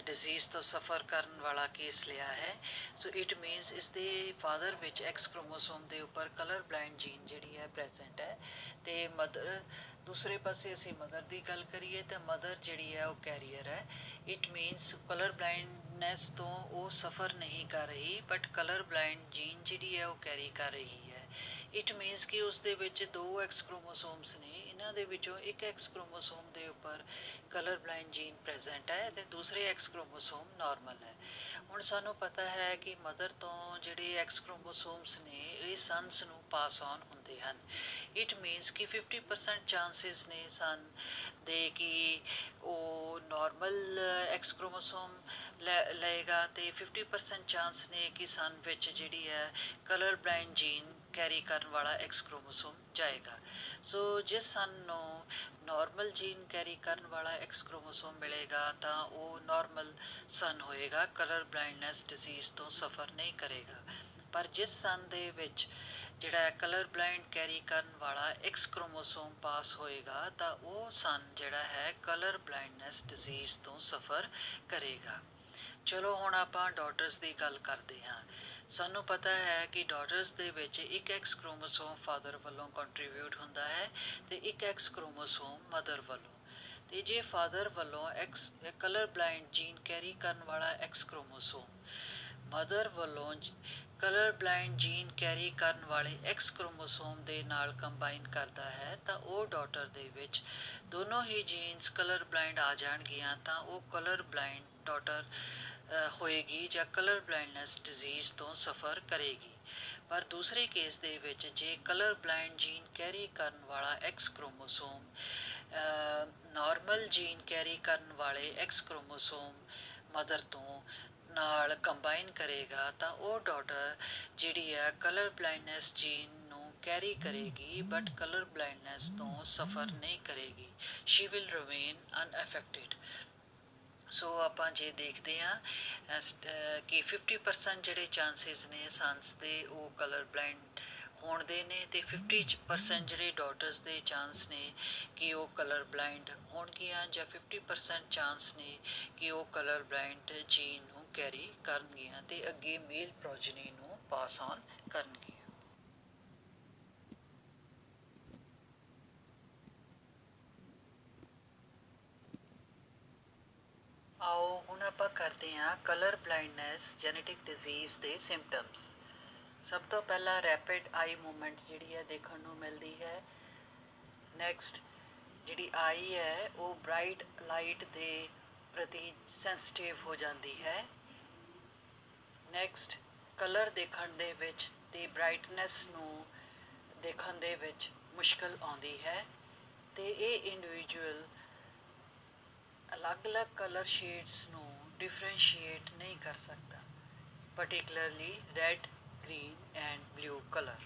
ਡਿਜ਼ੀਜ਼ ਤੋਂ ਸਫਰ ਕਰਨ ਵਾਲਾ ਕੇਸ ਲਿਆ ਹੈ। ਸੋ ਇਟ ਮੀਨਸ ਇਸ ਦੇ ਫਾਦਰ ਵਿੱਚ ਐਕਸ ਕ੍ਰੋਮੋਸੋਮ ਦੇ ਉੱਪਰ ਕਲਰ ਬਲਾਈਂਡ ਜੀਨ ਜਿਹੜੀ ਹੈ ਪ੍ਰੈਜ਼ੈਂਟ ਹੈ ਅਤੇ ਮਦਰ ਦੂਸਰੇ ਪਾਸੇ ਅਸੀਂ ਮਦਰ ਦੀ ਗੱਲ ਕਰੀਏ ਤਾਂ ਮਦਰ ਜਿਹੜੀ ਹੈ ਉਹ ਕੈਰੀਅਰ ਹੈ। ਇਟ ਮੀਨਸ ਕਲਰ ਬਲਾਈਂਡਨੈਸ ਤੋਂ ਉਹ ਸਫਰ ਨਹੀਂ ਕਰ ਰਹੀ ਬਟ ਕਲਰ ਬਲਾਈਂਡ ਜੀਨ ਜਿਹੜੀ ਹੈ ਉਹ ਕੈਰੀ ਕਰ ਰਹੀ ਹੈ। ਇਟ ਮੀਨਸ ਕਿ ਉਸ ਦੇ ਵਿੱਚ ਦੋ ਐਕਸ ਕ੍ਰੋਮੋਸੋਮਸ ਨੇ, ਇਹਨਾਂ ਦੇ ਵਿੱਚੋਂ ਇੱਕ ਐਕਸ ਕ੍ਰੋਮੋਸੋਮ ਦੇ ਉੱਪਰ ਕਲਰ ਬਲਾਈਂਡ ਜੀਨ ਪ੍ਰੈਜ਼ੈਂਟ ਹੈ ਅਤੇ ਦੂਸਰੇ ਐਕਸ ਕ੍ਰੋਮੋਸੋਮ ਨਾਰਮਲ ਹੈ। ਹੁਣ ਸਾਨੂੰ ਪਤਾ ਹੈ ਕਿ ਮਦਰ ਤੋਂ ਜਿਹੜੇ ਐਕਸ ਕ੍ਰੋਮੋਸੋਮਸ ਨੇ ਇਹ ਸਨਸ ਨੂੰ ਪਾਸ ਔਨ ਹੁੰਦੇ ਹਨ। ਇਟ ਮੀਨਸ ਕਿ 50% ਚਾਂਸਿਸ ਨੇ ਸਨ ਦੇ ਕਿ ਉਹ ਨਾਰਮਲ ਐਕਸ ਕ੍ਰੋਮੋਸੋਮ ਲਏਗਾ ਅਤੇ 50% ਚਾਂਸ ਨੇ ਕਿ ਸਨ ਵਿੱਚ ਜਿਹੜੀ ਹੈ ਕਲਰ ਬਲਾਈਂਡ ਜੀਨ ਕੈਰੀ ਕਰਨ ਵਾਲਾ ਐਕਸ ਕ੍ਰੋਮੋਸੋਮ ਜਾਏਗਾ। ਸੋ ਜਿਸ ਸਨ ਨੂੰ ਨਾਰਮਲ ਜੀਨ ਕੈਰੀ ਕਰਨ ਵਾਲਾ ਐਕਸ ਕ੍ਰੋਮੋਸੋਮ ਮਿਲੇਗਾ ਤਾਂ ਉਹ ਨਾਰਮਲ ਸਨ ਹੋਏਗਾ, ਕਲਰ ਬਲਾਈਂਡਨੈਸ ਡਿਜ਼ੀਜ਼ ਤੋਂ ਸਫਰ ਨਹੀਂ ਕਰੇਗਾ। ਪਰ ਜਿਸ ਸਨ ਦੇ ਵਿੱਚ ਜਿਹੜਾ ਕਲਰ ਬਲਾਈਂਡ ਕੈਰੀ ਕਰਨ ਵਾਲਾ ਐਕਸ ਕ੍ਰੋਮੋਸੋਮ ਪਾਸ ਹੋਏਗਾ ਤਾਂ ਉਹ ਸਨ ਜਿਹੜਾ ਹੈ ਕਲਰ ਬਲਾਈਂਡਨੈਸ ਡਿਜ਼ੀਜ਼ ਤੋਂ ਸਫਰ ਕਰੇਗਾ। ਚਲੋ ਹੁਣ ਆਪਾਂ ਡਾਟਰਸ ਦੀ ਗੱਲ ਕਰਦੇ ਹਾਂ। ਸਾਨੂੰ ਪਤਾ ਹੈ ਕਿ ਡਾਟਰਸ ਦੇ ਵਿੱਚ ਇੱਕ ਐਕਸ ਕ੍ਰੋਮੋਸੋਮ ਫਾਦਰ ਵੱਲੋਂ ਕੰਟਰੀਬਿਊਟ ਹੁੰਦਾ ਹੈ ਅਤੇ ਇੱਕ ਐਕਸ ਕ੍ਰੋਮੋਸੋਮ ਮਦਰ ਵੱਲੋਂ। ਅਤੇ ਜੇ ਫਾਦਰ ਵੱਲੋਂ ਕਲਰ ਬਲਾਈਂਡ ਜੀਨ ਕੈਰੀ ਕਰਨ ਵਾਲਾ ਐਕਸ ਕ੍ਰੋਮੋਸੋਮ ਮਦਰ ਵੱਲੋਂ ਕਲਰ ਬਲਾਈਂਡ ਜੀਨ ਕੈਰੀ ਕਰਨ ਵਾਲੇ ਐਕਸ ਕ੍ਰੋਮੋਸੋਮ ਦੇ ਨਾਲ ਕੰਬਾਈਨ ਕਰਦਾ ਹੈ ਤਾਂ ਉਹ ਡਾਟਰ ਦੇ ਵਿੱਚ ਦੋਨੋਂ ਹੀ ਜੀਨਸ ਕਲਰ ਬਲਾਈਂਡ ਆ ਜਾਣਗੀਆਂ ਤਾਂ ਉਹ ਕਲਰ ਬਲਾਈਂਡ ਡਾਟਰ ਹੋਏਗੀ ਜਾਂ ਕਲਰ ਬਲਾਈਂਡਨੈਸ ਡਿਜ਼ੀਜ਼ ਤੋਂ ਸਫਰ ਕਰੇਗੀ। ਪਰ ਦੂਸਰੇ ਕੇਸ ਦੇ ਵਿੱਚ ਜੇ ਕਲਰ ਬਲਾਈਂਡ ਜੀਨ ਕੈਰੀ ਕਰਨ ਵਾਲਾ X chromosome normal gene carry ਕਰਨ ਵਾਲੇ ਐਕਸ ਕ੍ਰੋਮੋਸੋਮ ਮਦਰ ਤੋਂ ਨਾਲ ਕੰਬਾਈਨ ਕਰੇਗਾ ਤਾਂ ਉਹ ਡਾਟਰ ਜਿਹੜੀ ਹੈ ਕਲਰ ਬਲਾਈਂਡਨੈਸ ਜੀਨ ਨੂੰ ਕੈਰੀ ਕਰੇਗੀ ਬਟ ਕਲਰ ਬਲਾਈਂਡਨੈਸ ਤੋਂ ਸਫਰ ਨਹੀਂ ਕਰੇਗੀ। She will remain unaffected. So ਆਪਾਂ ਜੇ ਦੇਖਦੇ ਹਾਂ ਕਿ 50% ਜਿਹੜੇ ਚਾਂਸਿਸ ਨੇ ਸਨਸ ਦੇ ਉਹ ਕਲਰ ਬਲਾਈਂਡ ਹੋਣ ਦੇ ਨੇ ਅਤੇ 50% ਜਿਹੜੇ ਡਾਟਰਸ ਦੇ ਚਾਂਸ ਨੇ ਕਿ ਉਹ ਕਲਰ ਬਲਾਈਂਡ ਹੋਣਗੀਆਂ ਜਾਂ 50% ਚਾਂਸ ਨੇ ਕਿ ਉਹ ਕਲਰ ਬਲਾਈਂਡ ਜੀਨ ਨੂੰ ਕੈਰੀ ਕਰਨਗੀਆਂ ਅਤੇ ਅੱਗੇ ਮੇਲ ਪ੍ਰੋਜਨੀ ਨੂੰ ਪਾਸ ਔਨ ਕਰਨਗੀਆਂ। ਆਓ ਹੁਣ ਆਪਾਂ ਕਰਦੇ ਹਾਂ ਕਲਰ ਬਲਾਈਂਡਨੈਸ ਜੈਨੇਟਿਕ ਡਿਜ਼ੀਜ਼ ਦੇ ਸਿੰਪਟਮਸ। ਸਭ ਤੋਂ ਪਹਿਲਾਂ ਰੈਪਿਡ ਆਈ ਮੂਵਮੈਂਟ ਜਿਹੜੀ ਹੈ ਦੇਖਣ ਨੂੰ ਮਿਲਦੀ ਹੈ। ਨੈਕਸਟ ਜਿਹੜੀ ਆਈ ਹੈ ਉਹ ਬਰਾਈਟ ਲਾਈਟ ਦੇ ਪ੍ਰਤੀ ਸੈਂਸਿਟਿਵ ਹੋ ਜਾਂਦੀ ਹੈ। ਨੈਕਸਟ ਕਲਰ ਦੇਖਣ ਦੇ ਵਿੱਚ ਅਤੇ ਬਰਾਈਟਨੈਸ ਨੂੰ ਦੇਖਣ ਦੇ ਵਿੱਚ ਮੁਸ਼ਕਿਲ ਆਉਂਦੀ ਹੈ ਅਤੇ ਇਹ ਇੰਡੀਵਿਜੂਅਲ ਅਲੱਗ-ਅਲੱਗ ਕਲਰ ਸ਼ੇਡਸ ਨੂੰ ਡਿਫਰੈਂਸ਼ੀਏਟ ਨਹੀਂ ਕਰ ਸਕਦਾ, particularly red, green and blue color.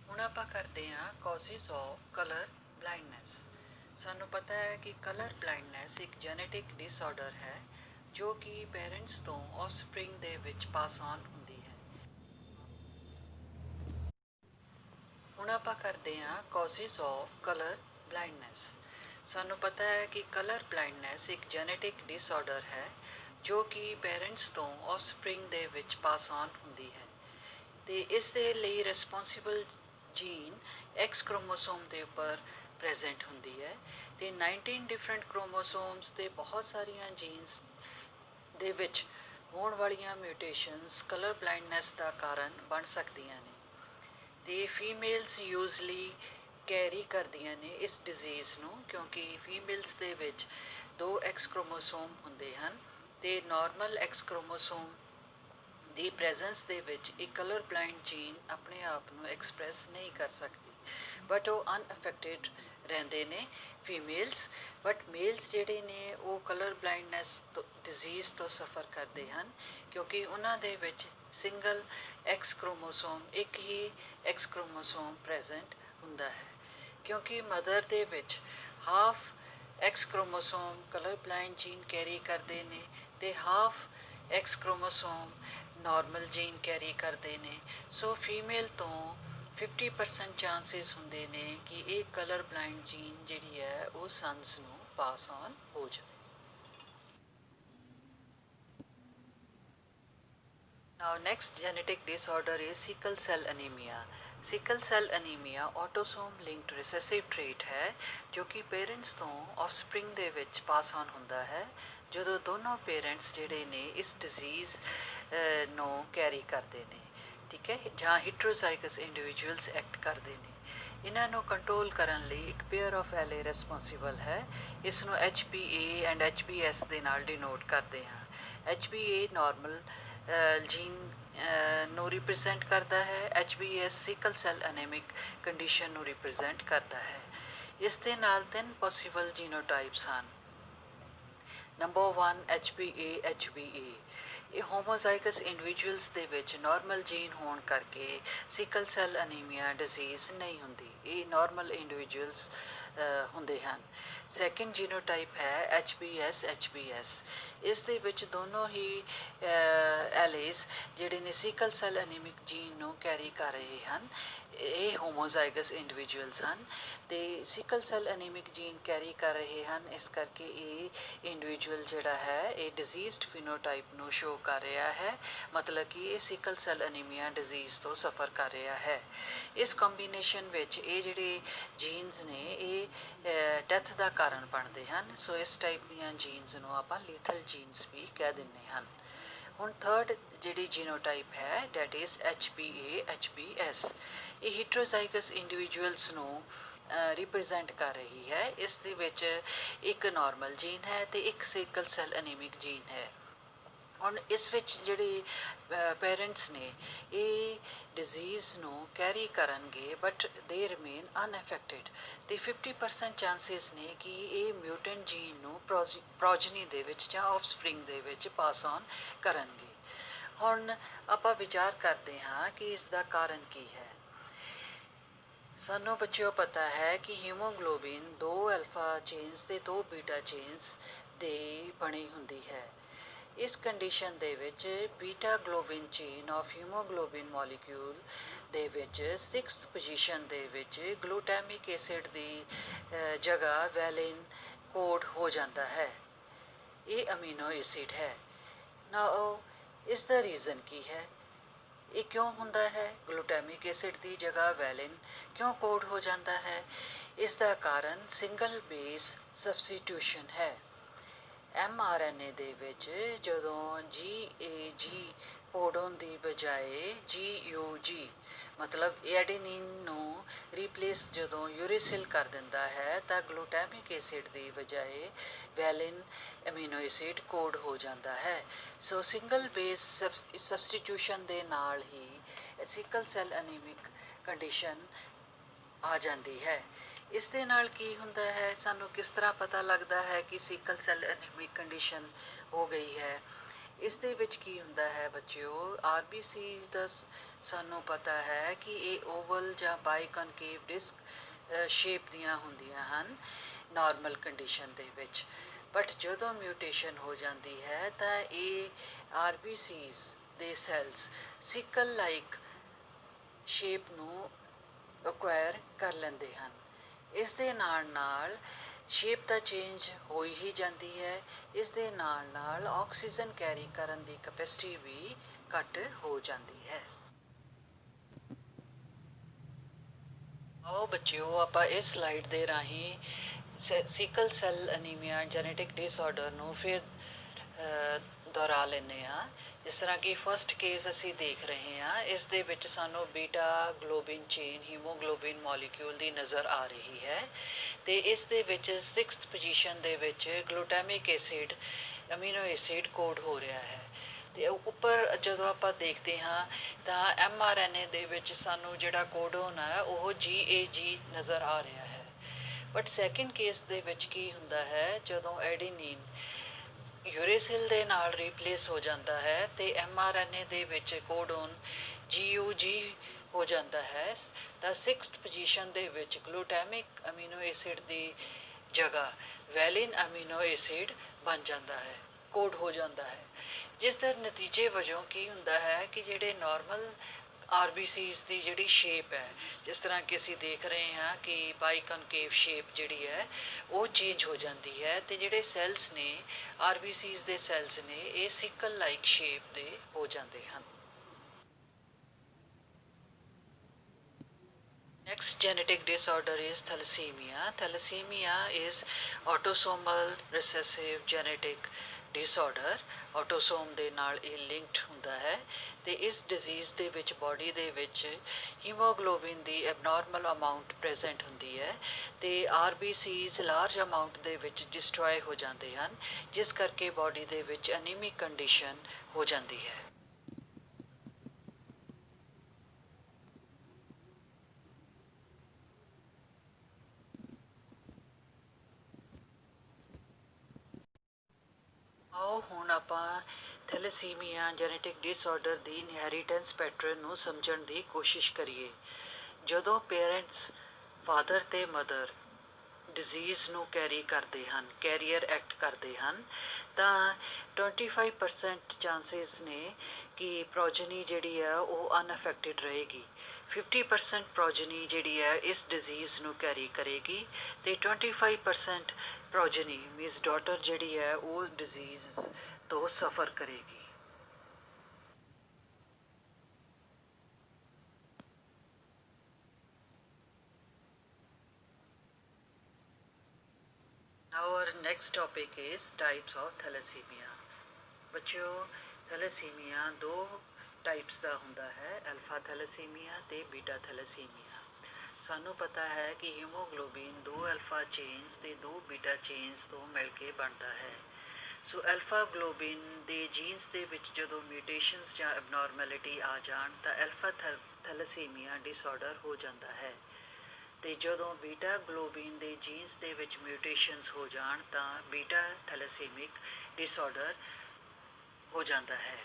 ਹੁਣ ਆਪਾਂ ਕਰਦੇ ਹਾਂ causes of color blindness. ਸਾਨੂੰ ਪਤਾ ਹੈ ਕਿ ਕਲਰ ਬਲਾਈਂਡਨੈਸ ਇੱਕ ਜੈਨੇਟਿਕ ਡਿਸਆਰਡਰ ਹੈ ਜੋ ਕਿ ਪੇਰੈਂਟਸ ਤੋਂ ਆਫਸਪ੍ਰਿੰਗ ਦੇ ਵਿੱਚ ਪਾਸ ਔਨ ਹੁੰਦੀ ਹੈ। ਹੁਣ ਆਪਾਂ ਕਰਦੇ ਹਾਂ causes of color blindness. ਸਾਨੂੰ ਪਤਾ ਹੈ ਕਿ ਕਲਰ ਬਲਾਈਂਡਨੈਸ ਇੱਕ ਜੈਨੇਟਿਕ ਡਿਸਆਰਡਰ ਹੈ ਜੋ ਕਿ ਪੇਰੈਂਟਸ ਤੋਂ ਆਫਸਪ੍ਰਿੰਗ ਦੇ ਵਿੱਚ ਪਾਸ ਔਨ ਹੁੰਦੀ ਹੈ ਤੇ ਇਸ ਦੇ ਲਈ ਰਿਸਪੌਂਸਿਬਲ ਜੀਨ ਐਕਸ ਕ੍ਰੋਮੋਸੋਮ ਦੇ ਉੱਪਰ ਪ੍ਰੈਜ਼ੈਂਟ ਹੁੰਦੀ ਹੈ ਤੇ 19 ਡਿਫਰੈਂਟ ਕ੍ਰੋਮੋਸੋਮਸ ਦੇ ਬਹੁਤ ਸਾਰੀਆਂ ਜੀਨਸ ਦੇ ਵਿੱਚ ਹੋਣ ਵਾਲੀਆਂ ਮਿਊਟੇਸ਼ਨਸ ਕਲਰ ਬਲਾਈਂਡਨੈਸ ਦਾ ਕਾਰਨ ਬਣ ਸਕਦੀਆਂ ਨੇ ਤੇ ਫੀਮੇਲਸ ਯੂਜ਼ਲੀ ਕੈਰੀ ਕਰਦੀਆਂ ਨੇ ਇਸ ਡਿਜ਼ੀਜ਼ ਨੂੰ ਕਿਉਂਕਿ ਫੀਮੇਲਸ ਦੇ ਵਿੱਚ 2 ਐਕਸ ਕ੍ਰੋਮੋਸੋਮ ਹੁੰਦੇ ਹਨ ਤੇ ਨਾਰਮਲ ਐਕਸ ਕ੍ਰੋਮੋਸੋਮ ਦੀ ਪ੍ਰੈਜ਼ੈਂਸ ਦੇ ਵਿੱਚ ਇੱਕ ਕਲਰ ਬਲਾਈਂਡ ਜੀਨ ਆਪਣੇ ਆਪ ਨੂੰ ਐਕਸਪ੍ਰੈਸ ਨਹੀਂ ਕਰ ਸਕਦੀ ਬਟ ਉਹ ਅਨਅਫੈਕਟਿਡ ਰਹਿੰਦੇ ਨੇ ਫੀਮੇਲਸ ਬਟ ਮੇਲਸ ਜਿਹੜੇ ਨੇ ਉਹ ਕਲਰ ਬਲਾਈਂਡਨੈਸ ਡਿਜ਼ੀਜ਼ ਤੋਂ ਸਫਰ ਕਰਦੇ ਹਨ ਕਿਉਂਕਿ ਉਹਨਾਂ ਦੇ ਵਿੱਚ ਸਿੰਗਲ ਐਕਸ ਕ੍ਰੋਮੋਸੋਮ ਇੱਕ ਹੀ ਐਕਸ ਕ੍ਰੋਮੋਸੋਮ ਪ੍ਰੈਜ਼ੈਂਟ ਹੁੰਦਾ ਹੈ ਕਿਉਂਕਿ ਮਦਰ ਦੇ ਵਿੱਚ half X chromosome colour blind gene carry ਕਰਦੇ ਨੇ ਤੇ half X chromosome normal gene carry ਕਰਦੇ ਨੇ ਸੋ ਫੀਮੇਲ ਤੋਂ 50% ਚਾਂਸਿਸ ਹੁੰਦੇ ਨੇ ਕਿ ਇਹ ਕਲਰ ਬਲਾਈਂਡ ਜੀਨ ਜਿਹੜੀ ਹੈ ਉਹ ਸਨਸ ਨੂੰ ਪਾਸ ਔਨ ਹੋ ਜਾਵੇ Now next genetic disorder is sickle cell anemia. Sickle cell anemia autosome linked recessive trait है जो कि parents ਤੋਂ offspring ਦੇ ਵਿੱਚ pass on ਹੁੰਦਾ ਹੈ ਜਦੋਂ ਦੋਨੋਂ parents ਜਿਹੜੇ ਨੇ ਇਸ disease ਨੂੰ carry ਕਰਦੇ ਨੇ ਠੀਕ ਹੈ ਜਾਂ heterozygous individuals act ਕਰਦੇ ਨੇ ਇਹਨਾਂ ਨੂੰ ਕੰਟਰੋਲ ਕਰਨ ਲਈ ਇੱਕ ਪੇਅਰ ਆਫ ਐਲੇ ਰਿਸਪੌਂਸਿਬਲ ਹੈ ਇਸ ਨੂੰ HPA ਐਂਡ HBS ਦੇ ਨਾਲ ਡਿਨੋਟ ਕਰਦੇ ਹਾਂ HPA ਨਾਰਮਲ ਜੀਨ ਨੂੰ ਰਿਪਰੈਜ਼ੈਂਟ ਕਰਦਾ ਹੈ HBS ਸਿਕਲ ਸੈਲ ਐਨੀਮਿਕ ਕੰਡੀਸ਼ਨ ਨੂੰ ਰਿਪਰੈਜ਼ੈਂਟ ਕਰਦਾ ਹੈ ਇਸ ਦੇ ਨਾਲ 3 ਪੋਸੀਬਲ ਜੀਨੋਟਾਈਪਸ ਹਨ ਨੰਬਰ 1 HPA HBA ਇਹ ਹੋਮੋਜ਼ਾਈਗਸ ਇੰਡੀਵਿਜੂਅਲਸ ਦੇ ਵਿੱਚ ਨਾਰਮਲ ਜੀਨ ਹੋਣ ਕਰਕੇ ਸਿਕਲ ਸੈਲ ਅਨੀਮੀਆ ਡਿਜ਼ੀਜ਼ ਨਹੀਂ ਹੁੰਦੀ ਇਹ ਨਾਰਮਲ ਇੰਡੀਵਿਜੂਅਲਸ ਹੁੰਦੇ ਹਨ ਸੈਕਿੰਡ ਜੀਨੋਟਾਈਪ ਹੈ HBS ਇਸ ਦੇ ਵਿੱਚ ਦੋਨੋਂ ਹੀ ਐਲੇਸ ਜਿਹੜੇ ਨੇ ਸਿਕਲ ਸੈਲ ਅਨੀਮਿਕ ਜੀਨ ਨੂੰ ਕੈਰੀ ਕਰ ਰਹੇ ਹਨ ਇਹ ਹੋਮੋਜ਼ਾਈਗਸ ਇੰਡੀਵਿਜੂਅਲਸ ਹਨ ਤੇ ਸਿਕਲ ਸੈਲ ਅਨੀਮਿਕ ਜੀਨ ਕੈਰੀ ਕਰ ਰਹੇ ਹਨ ਇਸ ਕਰਕੇ ਇਹ ਇੰਡੀਵਿਜੂਅਲ ਜਿਹੜਾ ਹੈ ਇਹ ਡਿਜ਼ੀਜ਼ਡ ਫਿਨੋਟਾਈਪ ਨੂੰ ਸ਼ੋ ਕਰ ਰਿਹਾ ਹੈ ਮਤਲਬ ਕਿ ਇਹ ਸਿਕਲ ਸੈਲ ਅਨੀਮੀਆ ਡਿਜ਼ੀਜ਼ ਤੋਂ ਸਫਰ ਕਰ ਰਿਹਾ ਹੈ ਇਸ ਕੰਬੀਨੇਸ਼ਨ ਵਿੱਚ ਇਹ ਜਿਹੜੇ ਜੀਨਸ ਨੇ ਇਹ ਡੈਥ ਦਾ ਕਾਰਨ ਬਣਦੇ ਹਨ ਸੋ ਇਸ ਟਾਈਪ ਦੀਆਂ ਜੀਨਸ ਨੂੰ ਆਪਾਂ ਲੀਥਲ ਜੀਨਸ ਵੀ ਕਹਿ ਦਿੰਦੇ ਹਨ ਹੁਣ ਥਰਡ ਜਿਹੜੀ ਜੀਨੋਟਾਈਪ ਹੈ ਡੈਟ ਇਜ਼ HPA HBS ਇਹ ਹੀਟਰੋਜ਼ਾਈਗਸ ਇੰਡੀਵਿਜੂਅਲਸ ਨੂੰ ਰਿਪਰੈਜ਼ੈਂਟ ਕਰ ਰਹੀ ਹੈ ਇਸ ਦੇ ਵਿੱਚ ਇੱਕ ਨਾਰਮਲ ਜੀਨ ਹੈ ਤੇ ਇੱਕ ਸਿਕਲ ਸੈਲ ਅਨੀਮਿਕ ਜੀਨ ਹੈ ਹੁਣ ਇਸ ਵਿੱਚ ਜਿਹੜੇ ਪੇਰੈਂਟਸ ਨੇ ਇਹ ਡਿਜ਼ੀਜ਼ ਨੂੰ ਕੈਰੀ ਕਰਨਗੇ ਬਟ ਦੇ ਰਿਮੇਨ ਅਨਅਫੈਕਟਿਡ ਤੇ 50% ਚਾਂਸਿਸ ਨੇ ਕਿ ਇਹ ਮਿਊਟੈਂਟ ਜੀਨ ਨੂੰ ਪ੍ਰੋਜਨੀ ਦੇ ਵਿੱਚ ਜਾਂ ਆਫਸਪ੍ਰਿੰਗ ਦੇ ਵਿੱਚ ਪਾਸ ਔਨ ਕਰਨਗੇ ਹੁਣ ਆਪਾਂ ਵਿਚਾਰ ਕਰਦੇ ਹਾਂ ਕਿ ਇਸ ਦਾ ਕਾਰਨ ਕੀ ਹੈ ਸਾਨੂੰ ਬੱਚਿਓ ਪਤਾ ਹੈ ਕਿ ਹੀਮੋਗਲੋਬਿਨ 2 ਅਲਫਾ ਚੇਨਸ ਤੇ 2 ਬੀਟਾ ਚੇਨਸ ਦੇ ਬਣੀ ਹੁੰਦੀ ਹੈ ਇਸ ਕੰਡੀਸ਼ਨ ਦੇ ਵਿੱਚ ਬੀਟਾ ਗਲੋਬਿਨ ਚੇਨ ਆਫ ਹੀਮੋਗਲੋਬਿਨ ਮੋਲੀਕਿਊਲ ਦੇ ਵਿੱਚ 6th ਪੋਜੀਸ਼ਨ ਦੇ ਵਿੱਚ ਗਲੂਟੈਮਿਕ ਐਸਿਡ ਦੀ ਜਗ੍ਹਾ ਵੈਲਿਨ ਕੋਡ ਹੋ ਜਾਂਦਾ ਹੈ ਇਹ ਅਮੀਨੋ ਐਸਿਡ ਹੈ ਨਾ ਇਸ ਦਾ ਰੀਜ਼ਨ ਕੀ ਹੈ ਇਹ ਕਿਉਂ ਹੁੰਦਾ ਹੈ ਗਲੂਟੈਮਿਕ ਐਸਿਡ ਦੀ ਜਗ੍ਹਾ ਵੈਲਿਨ ਕਿਉਂ ਕੋਡ ਹੋ ਜਾਂਦਾ ਹੈ ਇਸ ਦਾ ਕਾਰਨ ਸਿੰਗਲ ਬੇਸ ਸਬਸਟੀਟਿਊਸ਼ਨ ਹੈ mRNA ਦੇ ਵਿੱਚ ਜਦੋਂ GAG ਕੋਡੋਨ ਦੀ ਬਜਾਏ GUG ਮਤਲਬ ਐਡੇਨਿਨ ਨੂੰ ਰੀਪਲੇਸ ਜਦੋਂ ਯੂਰੀਸਿਲ ਕਰ ਦਿੰਦਾ ਹੈ ਤਾਂ ਗਲੂਟੈਮਿਕ ਐਸਿਡ ਦੀ ਬਜਾਏ ਵੈਲਿਨ ਅਮੀਨੋ ਐਸਿਡ ਕੋਡ ਹੋ ਜਾਂਦਾ ਹੈ ਸੋ ਸਿੰਗਲ ਬੇਸ ਸਬਸਟੀਟਿਊਸ਼ਨ ਦੇ ਨਾਲ ਹੀ ਸਿਕਲ ਸੈਲ ਅਨੀਮਿਕ ਕੰਡੀਸ਼ਨ ਆ ਜਾਂਦੀ ਹੈ ਇਸ ਦੇ ਨਾਲ ਕੀ ਹੁੰਦਾ ਹੈ ਸਾਨੂੰ ਕਿਸ ਤਰ੍ਹਾਂ ਪਤਾ ਲੱਗਦਾ ਹੈ ਕਿ ਸਿਕਲ ਸੈਲ ਅਨੀਮਿਕ ਕੰਡੀਸ਼ਨ ਹੋ ਗਈ ਹੈ ਇਸ ਦੇ ਵਿੱਚ ਕੀ ਹੁੰਦਾ ਹੈ ਬੱਚਿਓ RBC ਦਾ ਸਾਨੂੰ ਪਤਾ ਹੈ ਕਿ ਇਹ ਓਵਲ ਜਾਂ ਬਾਈਕਨਕੇਵ ਡਿਸਕ ਸ਼ੇਪ ਦੀਆਂ ਹੁੰਦੀਆਂ ਹਨ ਨਾਰਮਲ ਕੰਡੀਸ਼ਨ ਦੇ ਵਿੱਚ ਬਟ ਜਦੋਂ ਮਿਊਟੇਸ਼ਨ ਹੋ ਜਾਂਦੀ ਹੈ ਤਾਂ ਇਹ RBCs ਦੇ ਸੈਲਸ ਸਿਕਲ ਲਾਈਕ ਸ਼ੇਪ ਨੂੰ ਅਕਵਾਇਰ ਕਰ ਲੈਂਦੇ ਹਨ ਇਸ ਦੇ ਨਾਲ ਸ਼ੇਪ ਤਾਂ ਚੇਂਜ ਹੋ ਹੀ ਜਾਂਦੀ ਹੈ, ਇਸ ਦੇ ਨਾਲ ਆਕਸੀਜਨ ਕੈਰੀ ਕਰਨ ਦੀ ਕੈਪੈਸਿਟੀ ਵੀ ਘੱਟ ਹੋ ਜਾਂਦੀ ਹੈ। ਆਓ ਬੱਚਿਓ ਆਪਾਂ ਇਸ ਸਲਾਈਡ ਦੇ ਰਾਹੀਂ sickle cell anaemia genetic disorder ਨੂੰ ਫਿਰ ਦੁਹਰਾ ਲੈਂਦੇ ਹਾਂ। ਜਿਸ ਤਰ੍ਹਾਂ ਕਿ ਫਸਟ ਕੇਸ ਅਸੀਂ ਦੇਖ ਰਹੇ ਹਾਂ, ਇਸ ਦੇ ਵਿੱਚ ਸਾਨੂੰ ਬੀਟਾ ਗਲੋਬਿਨ ਚੇਨ ਹੀਮੋਗਲੋਬਿਨ ਮੋਲੀਕਿਊਲ ਦੀ ਨਜ਼ਰ ਆ ਰਹੀ ਹੈ ਅਤੇ ਇਸ ਦੇ ਵਿੱਚ 6th ਪੋਜੀਸ਼ਨ ਦੇ ਵਿੱਚ ਗਲੂਟੈਮਿਕ ਐਸਿਡ ਅਮੀਨੋ ਐਸਿਡ ਕੋਡ ਹੋ ਰਿਹਾ ਹੈ। ਅਤੇ ਉੱਪਰ ਜਦੋਂ ਆਪਾਂ ਦੇਖਦੇ ਹਾਂ ਤਾਂ mRNA ਦੇ ਵਿੱਚ ਸਾਨੂੰ ਜਿਹੜਾ ਕੋਡੋਨ ਹੈ ਉਹ GAG ਨਜ਼ਰ ਆ ਰਿਹਾ ਹੈ। ਬਟ ਸੈਕਿੰਡ ਕੇਸ ਦੇ ਵਿੱਚ ਕੀ ਹੁੰਦਾ ਹੈ, ਜਦੋਂ ਐਡੀਨਿਨ ਯੂਰੇਸਿਲ ਦੇ ਨਾਲ ਰੀਪਲੇਸ ਹੋ ਜਾਂਦਾ ਹੈ ਅਤੇ mRNA ਦੇ ਵਿੱਚ ਕੋਡੋਨ GUG ਹੋ ਜਾਂਦਾ ਹੈ, ਤਾਂ 6th ਪੋਜੀਸ਼ਨ ਦੇ ਵਿੱਚ ਗਲੂਟੈਮਿਕ ਅਮੀਨੋ ਐਸਿਡ ਦੀ ਜਗ੍ਹਾ ਵੈਲਿਨ ਅਮੀਨੋ ਐਸਿਡ ਬਣ ਜਾਂਦਾ ਹੈ, ਕੋਡ ਹੋ ਜਾਂਦਾ ਹੈ। ਜਿਸ ਦੇ ਨਤੀਜੇ ਵਜੋਂ ਕੀ ਹੁੰਦਾ ਹੈ ਕਿ ਜਿਹੜੇ ਨਾਰਮਲ RBCs ਦੀ ਜਿਹੜੀ ਸ਼ੇਪ ਹੈ, ਜਿਸ ਤਰ੍ਹਾਂ ਕਿ ਅਸੀਂ ਦੇਖ ਰਹੇ ਹਾਂ ਕਿ ਬਾਈਕਨਕੇਵ ਸ਼ੇਪ ਜਿਹੜੀ ਹੈ ਉਹ ਚੇਂਜ ਹੋ ਜਾਂਦੀ ਹੈ ਅਤੇ ਜਿਹੜੇ ਸੈੱਲਸ ਨੇ RBCs ਦੇ ਸੈੱਲਸ ਨੇ ਇਹ ਸਿਕਲ ਲਾਈਕ ਸ਼ੇਪ ਦੇ ਹੋ ਜਾਂਦੇ ਹਨ। Next genetic disorder is thalassemia. Thalassemia is autosomal recessive genetic disorder. ਆਟੋਸੋਮ ਦੇ ਨਾਲ ਇਹ ਲਿੰਕਡ ਹੁੰਦਾ ਹੈ ਅਤੇ ਇਸ ਡਿਜ਼ੀਜ਼ ਦੇ ਵਿੱਚ ਬਾਡੀ ਦੇ ਵਿੱਚ ਹੀਮੋਗਲੋਬਿਨ ਦੀ ਐਬਨੋਰਮਲ ਅਮਾਊਂਟ ਪ੍ਰੈਜ਼ੈਂਟ ਹੁੰਦੀ ਹੈ ਅਤੇ RBCs ਲਾਰਜ ਅਮਾਊਂਟ ਦੇ ਵਿੱਚ ਡਿਸਟਰੋਏ ਹੋ ਜਾਂਦੇ ਹਨ, ਜਿਸ ਕਰਕੇ ਬਾਡੀ ਦੇ ਵਿੱਚ ਅਨੀਮਿਕ ਕੰਡੀਸ਼ਨ ਹੋ ਜਾਂਦੀ ਹੈ। ਆਓ ਹੁਣ ਆਪਾਂ ਥੈਲੇਸੀਮੀਆ ਜੈਨੇਟਿਕ ਡਿਸਆਰਡਰ ਦੀ ਇਨਹੈਰੀਟੈਂਸ ਪੈਟਰਨ ਨੂੰ ਸਮਝਣ ਦੀ ਕੋਸ਼ਿਸ਼ ਕਰੀਏ। ਜਦੋਂ ਪੇਰੈਂਟਸ ਫਾਦਰ ਅਤੇ ਮਦਰ ਡਿਜ਼ੀਜ਼ ਨੂੰ ਕੈਰੀ ਕਰਦੇ ਹਨ, ਕੈਰੀਅਰ ਐਕਟ ਕਰਦੇ ਹਨ, ਤਾਂ 25% ਚਾਂਸਿਸ ਨੇ ਕਿ ਪ੍ਰੋਜਨੀ ਜਿਹੜੀ ਹੈ ਉਹ ਅਨਅਫੈਕਟਿਡ ਰਹੇਗੀ। 50% ਪ੍ਰੋਜਨੀ ਜਿਹੜੀ ਹੈ ਇਸ ਡਿਜ਼ੀਜ਼ ਨੂੰ ਕੈਰੀ ਕਰੇਗੀ ਅਤੇ 25% ਪ੍ਰੋਜਨੀ ਮੀਨਸ ਡਾਟਰ ਜਿਹੜੀ ਹੈ ਉਹ ਡਿਜ਼ੀਜ਼ ਤੋਂ ਸਫਰ ਕਰੇਗੀ। Now our next topic is types of thalassemia. ਬੱਚਿਓ ਥੈਲੇਸੀਮੀਆ ਦੋ ਟਾਈਪਸ ਦਾ ਹੁੰਦਾ ਹੈ, ਅਲਫਾ ਥੈਲੇਸੀਮੀਆ ਅਤੇ ਬੀਟਾ ਥੈਲੇਸੀਮੀਆ। ਸਾਨੂੰ ਪਤਾ ਹੈ ਕਿ ਹੀਮੋਗਲੋਬਿਨ 2 ਅਲਫਾ ਚੇਨਸ ਅਤੇ 2 ਬੀਟਾ ਚੇਨਸ ਤੋਂ ਮਿਲ ਕੇ ਬਣਦਾ ਹੈ। ਸੋ ਅਲਫਾ ਗਲੋਬਿਨ ਦੇ ਜੀਨਸ ਦੇ ਵਿੱਚ ਜਦੋਂ ਮਿਊਟੇਸ਼ਨਸ ਜਾਂ ਐਬਨੋਰਮੈਲਿਟੀ ਆ ਜਾਣ ਤਾਂ ਅਲਫਾ ਥੈਲੇਸੀਮੀਆ ਡਿਸਆਰਡਰ ਹੋ ਜਾਂਦਾ ਹੈ ਅਤੇ ਜਦੋਂ ਬੀਟਾ ਗਲੋਬਿਨ ਦੇ ਜੀਨਸ ਦੇ ਵਿੱਚ ਮਿਊਟੇਸ਼ਨਸ ਹੋ ਜਾਣ ਤਾਂ ਬੀਟਾ ਥੈਲੇਸੀਮਿਕ ਡਿਸਆਰਡਰ ਹੋ ਜਾਂਦਾ ਹੈ।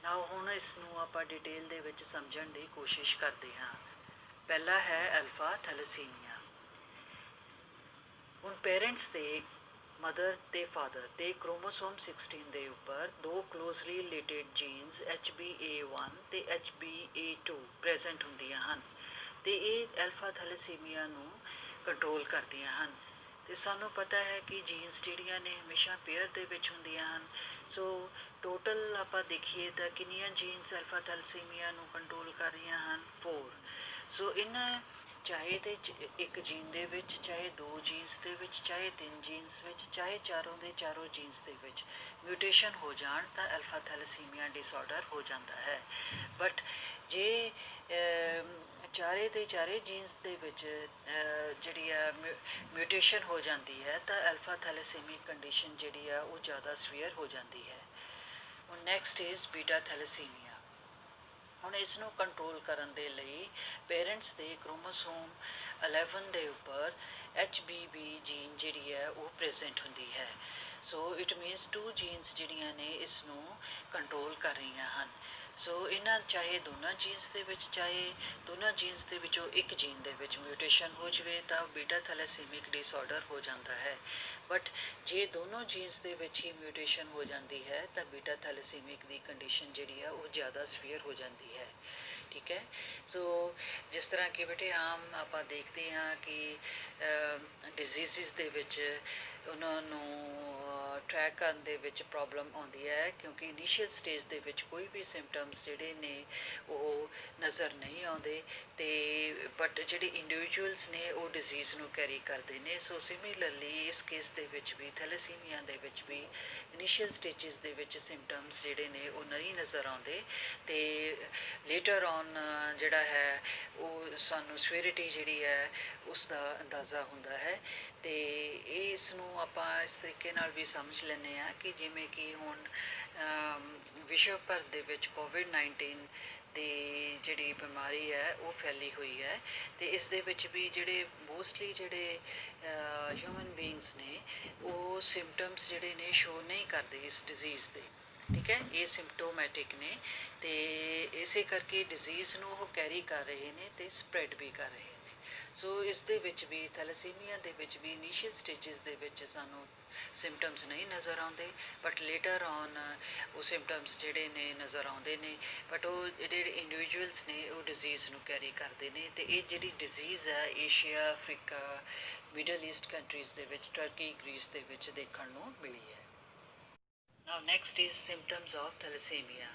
ਨਾਓ ਹੁਣ ਇਸ ਨੂੰ ਆਪਾਂ ਡਿਟੇਲ ਦੇ ਵਿੱਚ ਸਮਝਣ ਦੀ ਕੋਸ਼ਿਸ਼ ਕਰਦੇ ਹਾਂ। ਪਹਿਲਾ ਹੈ ਅਲਫਾ ਥੈਲੇਸੀਮੀਆ। ਹੁਣ ਪੇਰੈਂਟਸ ਦੇ ਮਦਰ ਅਤੇ ਫਾਦਰ ਦੇ ਕ੍ਰੋਮੋਸੋਮ 16 ਦੇ ਉੱਪਰ ਦੋ ਕਲੋਜ਼ਲੀ ਰਿਲੇਟਿਡ ਜੀਨਸ HbA1 ਅਤੇ HbA2 ਪ੍ਰੈਜ਼ੈਂਟ ਹੁੰਦੀਆਂ ਹਨ ਅਤੇ ਇਹ ਅਲਫਾ ਥੈਲੇਸੀਮੀਆ ਨੂੰ ਕੰਟਰੋਲ ਕਰਦੀਆਂ ਹਨ। ਅਤੇ ਸਾਨੂੰ ਪਤਾ ਹੈ ਕਿ ਜੀਨਸ ਜਿਹੜੀਆਂ ਨੇ ਹਮੇਸ਼ਾ ਪੇਅਰ ਦੇ ਵਿੱਚ ਹੁੰਦੀਆਂ ਹਨ। ਸੋ ਟੋਟਲ ਆਪਾਂ ਦੇਖੀਏ ਤਾਂ ਕਿੰਨੀਆਂ ਜੀਨਸ ਅਲਫਾ ਥੈਲੇਸੀਮੀਆ ਨੂੰ ਕੰਟਰੋਲ ਕਰ ਰਹੀਆਂ ਹਨ? 4। ਸੋ ਇਹਨਾਂ ਚਾਹੇ ਤੇ ਇੱਕ ਜੀਨ ਦੇ ਵਿੱਚ, ਚਾਹੇ 2 ਜੀਨਸ ਦੇ ਵਿੱਚ, ਚਾਹੇ 3 ਜੀਨਸ ਵਿੱਚ, ਚਾਹੇ ਚਾਰੋਂ ਦੇ ਚਾਰੋਂ ਜੀਨਸ ਦੇ ਵਿੱਚ ਮਿਊਟੇਸ਼ਨ ਹੋ ਜਾਣ ਤਾਂ ਅਲਫਾ ਥੈਲੇਸੀਮੀਆ ਡਿਸਆਰਡਰ ਹੋ ਜਾਂਦਾ ਹੈ। ਬਟ ਜੇ ਚਾਰੇ ਦੇ ਚਾਰੇ ਜੀਨਸ ਦੇ ਵਿੱਚ ਜਿਹੜੀ ਆ ਮਿਊਟੇਸ਼ਨ ਹੋ ਜਾਂਦੀ ਹੈ ਤਾਂ ਅਲਫਾ ਥੈਲੇਸੀਮਿਕ ਕੰਡੀਸ਼ਨ ਜਿਹੜੀ ਆ ਉਹ ਜ਼ਿਆਦਾ ਸਵੀਅਰ ਹੋ ਜਾਂਦੀ ਹੈ। ਹੁਣ ਨੈਕਸਟ ਇਜ਼ ਬੀਟਾ ਥੈਲੇਸੀਮੀਆ। ਹੁਣ ਇਸ ਨੂੰ ਕੰਟਰੋਲ ਕਰਨ ਦੇ ਲਈ ਪੇਰੈਂਟਸ ਦੇ ਕ੍ਰੋਮੋਸੋਮ 11 ਦੇ ਉੱਪਰ HbB ਜੀਨ ਜਿਹੜੀ ਹੈ ਉਹ ਪ੍ਰੈਜ਼ੈਂਟ ਹੁੰਦੀ ਹੈ। ਸੋ ਇਟ ਮੀਨਸ 2 ਜੀਨਸ ਜਿਹੜੀਆਂ ਨੇ ਇਸ ਨੂੰ ਕੰਟਰੋਲ ਕਰ ਰਹੀਆਂ ਹਨ। ਸੋ ਇਹਨਾਂ ਚਾਹੇ ਦੋਨਾਂ ਜੀਨਸ ਦੇ ਵਿੱਚ, ਚਾਹੇ ਦੋਨਾਂ ਜੀਨਸ ਦੇ ਵਿੱਚੋਂ ਇੱਕ ਜੀਨ ਦੇ ਵਿੱਚ ਮਿਊਟੇਸ਼ਨ ਹੋ ਜਾਵੇ ਤਾਂ ਬੀਟਾ ਥੈਲੇਸੀਮਿਕ ਡਿਸਆਰਡਰ ਹੋ ਜਾਂਦਾ ਹੈ। ਬਟ ਜੇ ਦੋਨੋਂ ਜੀਨਸ ਦੇ ਵਿੱਚ ਹੀ ਮਿਊਟੇਸ਼ਨ ਹੋ ਜਾਂਦੀ ਹੈ ਤਾਂ ਬੀਟਾ ਥੈਲੇਸੀਮਿਕ ਦੀ ਕੰਡੀਸ਼ਨ ਜਿਹੜੀ ਆ ਉਹ ਜ਼ਿਆਦਾ ਸਵੀਅਰ ਹੋ ਜਾਂਦੀ ਹੈ। ठीक है। सो जिस तरह कि बेटे आम ਆਪਾਂ ਦੇਖਦੇ ਹਾਂ ਕਿ ਡਿਜ਼ੀਜ਼ਸ ਦੇ ਵਿੱਚ ਉਹਨਾਂ ਨੂੰ ਟਰੈਕ ਕਰਨ ਦੇ ਵਿੱਚ ਪ੍ਰੋਬਲਮ ਆਉਂਦੀ ਹੈ, ਕਿਉਂਕਿ ਇਨੀਸ਼ੀਅਲ ਸਟੇਜ ਦੇ ਵਿੱਚ ਕੋਈ ਵੀ ਸਿੰਪਟਮਸ ਜਿਹੜੇ ਨੇ ਉਹ ਨਜ਼ਰ ਨਹੀਂ ਆਉਂਦੇ, ਅਤੇ ਬਟ ਜਿਹੜੇ ਇੰਡੀਵਿਜੂਅਲਸ ਨੇ ਉਹ ਡਿਜ਼ੀਜ਼ ਨੂੰ ਕੈਰੀ ਕਰਦੇ ਨੇ। ਸੋ ਸਿਮਿਲਰਲੀ ਇਸ ਕੇਸ ਦੇ ਵਿੱਚ ਵੀ ਥੈਲੇਸੀਮੀਆ ਦੇ ਵਿੱਚ ਵੀ ਇਨੀਸ਼ੀਅਲ ਸਟੇਜਸ ਦੇ ਵਿੱਚ ਸਿੰਪਟਮਸ ਜਿਹੜੇ ਨੇ ਉਹ ਨਹੀਂ ਨਜ਼ਰ ਆਉਂਦੇ, ਅਤੇ ਲੇਟਰ ਔਨ ਜਿਹੜਾ ਹੈ ਉਹ ਸਾਨੂੰ ਸਵੇਰਿਟੀ ਜਿਹੜੀ ਹੈ ਉਸ ਦਾ ਅੰਦਾਜ਼ਾ ਹੁੰਦਾ ਹੈ। ਅਤੇ ਇਸ ਨੂੰ ਆਪਾਂ ਇਸ ਤਰੀਕੇ ਨਾਲ ਵੀ ਸਮਝ ਲੈਂਦੇ ਹਾਂ ਕਿ ਜਿਵੇਂ ਕਿ ਹੁਣ ਵਿਸ਼ਵ ਭਰ ਦੇ ਵਿੱਚ ਕੋਵਿਡ-19 ਦੀ ਜਿਹੜੀ ਬਿਮਾਰੀ ਹੈ ਉਹ ਫੈਲੀ ਹੋਈ ਹੈ, ਅਤੇ ਇਸ ਦੇ ਵਿੱਚ ਵੀ ਜਿਹੜੇ ਮੋਸਟਲੀ ਜਿਹੜੇ ਹਿਊਮਨ ਬੀਇੰਗਸ ਨੇ ਉਹ ਸਿੰਪਟਮਸ ਜਿਹੜੇ ਨੇ ਸ਼ੋ ਨਹੀਂ ਕਰਦੇ ਇਸ ਡਿਜ਼ੀਜ਼ ਦੇ, ਠੀਕ ਹੈ। ਇਹ ਸਿੰਪਟੋਮੈਟਿਕ ਨੇ, ਅਤੇ ਇਸੇ ਕਰਕੇ ਡਿਜ਼ੀਜ਼ ਨੂੰ ਉਹ ਕੈਰੀ ਕਰ ਰਹੇ ਨੇ ਅਤੇ ਸਪਰੈਡ ਵੀ ਕਰ ਰਹੇ ਨੇ। ਸੋ ਇਸ ਦੇ ਵਿੱਚ ਵੀ ਥੈਲੇਸੀਮੀਆ ਦੇ ਵਿੱਚ ਵੀ ਇਨੀਸ਼ੀਅਲ ਸਟੇਜਸ ਦੇ ਵਿੱਚ ਸਾਨੂੰ ਸਿੰਪਟਮਸ ਨਹੀਂ ਨਜ਼ਰ ਆਉਂਦੇ, ਬਟ ਲੇਟਰ ਔਨ ਉਹ ਸਿੰਪਟਮਸ ਜਿਹੜੇ ਨੇ ਨਜ਼ਰ ਆਉਂਦੇ ਨੇ, ਬਟ ਉਹ ਜਿਹੜੇ ਇੰਡੀਵਿਜੂਅਲਸ ਨੇ ਉਹ ਡਿਜ਼ੀਜ਼ ਨੂੰ ਕੈਰੀ ਕਰਦੇ ਨੇ। ਅਤੇ ਇਹ ਜਿਹੜੀ ਡਿਜ਼ੀਜ਼ ਹੈ Asia, Africa, middle East countries ਦੇ ਵਿੱਚ, ਟਰਕੀ, ਗ੍ਰੀਸ ਦੇ ਵਿੱਚ ਦੇਖਣ ਨੂੰ ਮਿਲੀ ਹੈ। Now next is symptoms of thalassemia.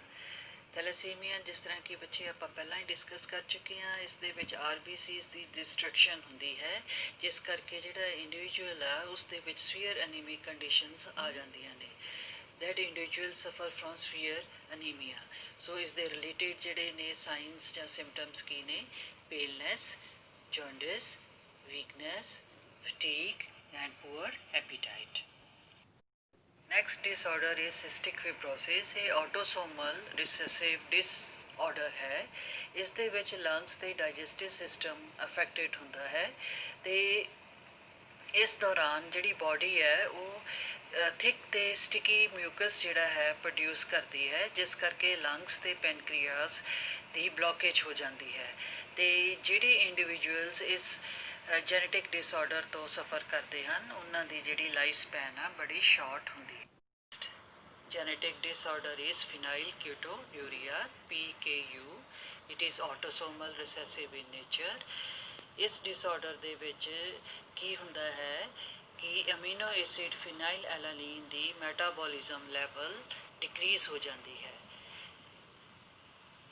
Thalassemia ਜਿਸ ਤਰ੍ਹਾਂ ਕਿ ਬੱਚੇ ਆਪਾਂ ਪਹਿਲਾਂ ਹੀ ਡਿਸਕਸ ਕਰ ਚੁੱਕੇ ਹਾਂ, ਇਸ ਦੇ ਵਿੱਚ RBCs ਦੀ ਡਿਸਟਰਕਸ਼ਨ ਹੁੰਦੀ ਹੈ, ਜਿਸ ਕਰਕੇ ਜਿਹੜਾ ਇੰਡੀਵਿਜੂਅਲ ਆ ਉਸ ਦੇ ਵਿੱਚ ਸੀਵੀਅਰ ਅਨੀਮਿਕ ਕੰਡੀਸ਼ਨਸ ਆ ਜਾਂਦੀਆਂ ਨੇ। ਦੈਟ ਇੰਡੀਵਿਜੂਅਲ ਸਫਰ ਫਰੋਮ ਸੀਵੀਅਰ ਅਨੀਮੀਆ। ਸੋ ਇਸ ਦੇ ਰਿਲੇਟਿਡ ਜਿਹੜੇ ਨੇ ਸਾਈਨਸ ਜਾਂ ਸਿੰਪਟਮਸ ਕੀ ਨੇ? Paleness, jaundice, weakness, fatigue and poor appetite. Next disorder is cystic fibrosis। ਇਹ autosomal recessive disorder ਹੈ। ਇਸ ਦੇ ਵਿੱਚ ਲੰਗਸ ਤੇ ਡਾਈਜੈਸਟਿਵ ਸਿਸਟਮ ਅਫੈਕਟਡ ਹੁੰਦਾ ਹੈ, ਅਤੇ ਇਸ ਦੌਰਾਨ ਜਿਹੜੀ ਬਾਡੀ ਹੈ ਉਹ ਥਿਕ ਅਤੇ ਸਟਿਕੀ ਮਿਊਕਸ ਜਿਹੜਾ ਹੈ ਪ੍ਰੋਡਿਊਸ ਕਰਦੀ ਹੈ, ਜਿਸ ਕਰਕੇ ਲੰਗਸ ਅਤੇ ਪੈਨਕ੍ਰੀਆਸ ਦੀ ਬਲੋਕੇਜ ਹੋ ਜਾਂਦੀ ਹੈ, ਅਤੇ ਜਿਹੜੇ ਇੰਡੀਵਿਜੂਅਲਸ ਇਸ ਜੈਨੇਟਿਕ ਡਿਸਆਰਡਰ ਤੋਂ ਸਫਰ ਕਰਦੇ ਹਨ ਉਹਨਾਂ ਦੀ ਜਿਹੜੀ ਲਾਈਫ ਸਪੈਨ ਆ ਬੜੀ ਸ਼ਾਰਟ ਹੁੰਦੀ ਹੈ। Genetic disorder is phenylketonuria, PKU. It is autosomal recessive in nature. ਇਸ ਡਿਸਆਰਡਰ ਦੇ ਵਿੱਚ ਕੀ ਹੁੰਦਾ ਹੈ ਕਿ ਅਮੀਨੋ ਐਸਿਡ ਫਿਨਾਈਲ ਐਲਾਨੀਨ ਦੀ ਮੈਟਾਬੋਲਿਜ਼ਮ ਲੈਵਲ ਡਿਕਰੀਜ਼ ਹੋ ਜਾਂਦੀ ਹੈ।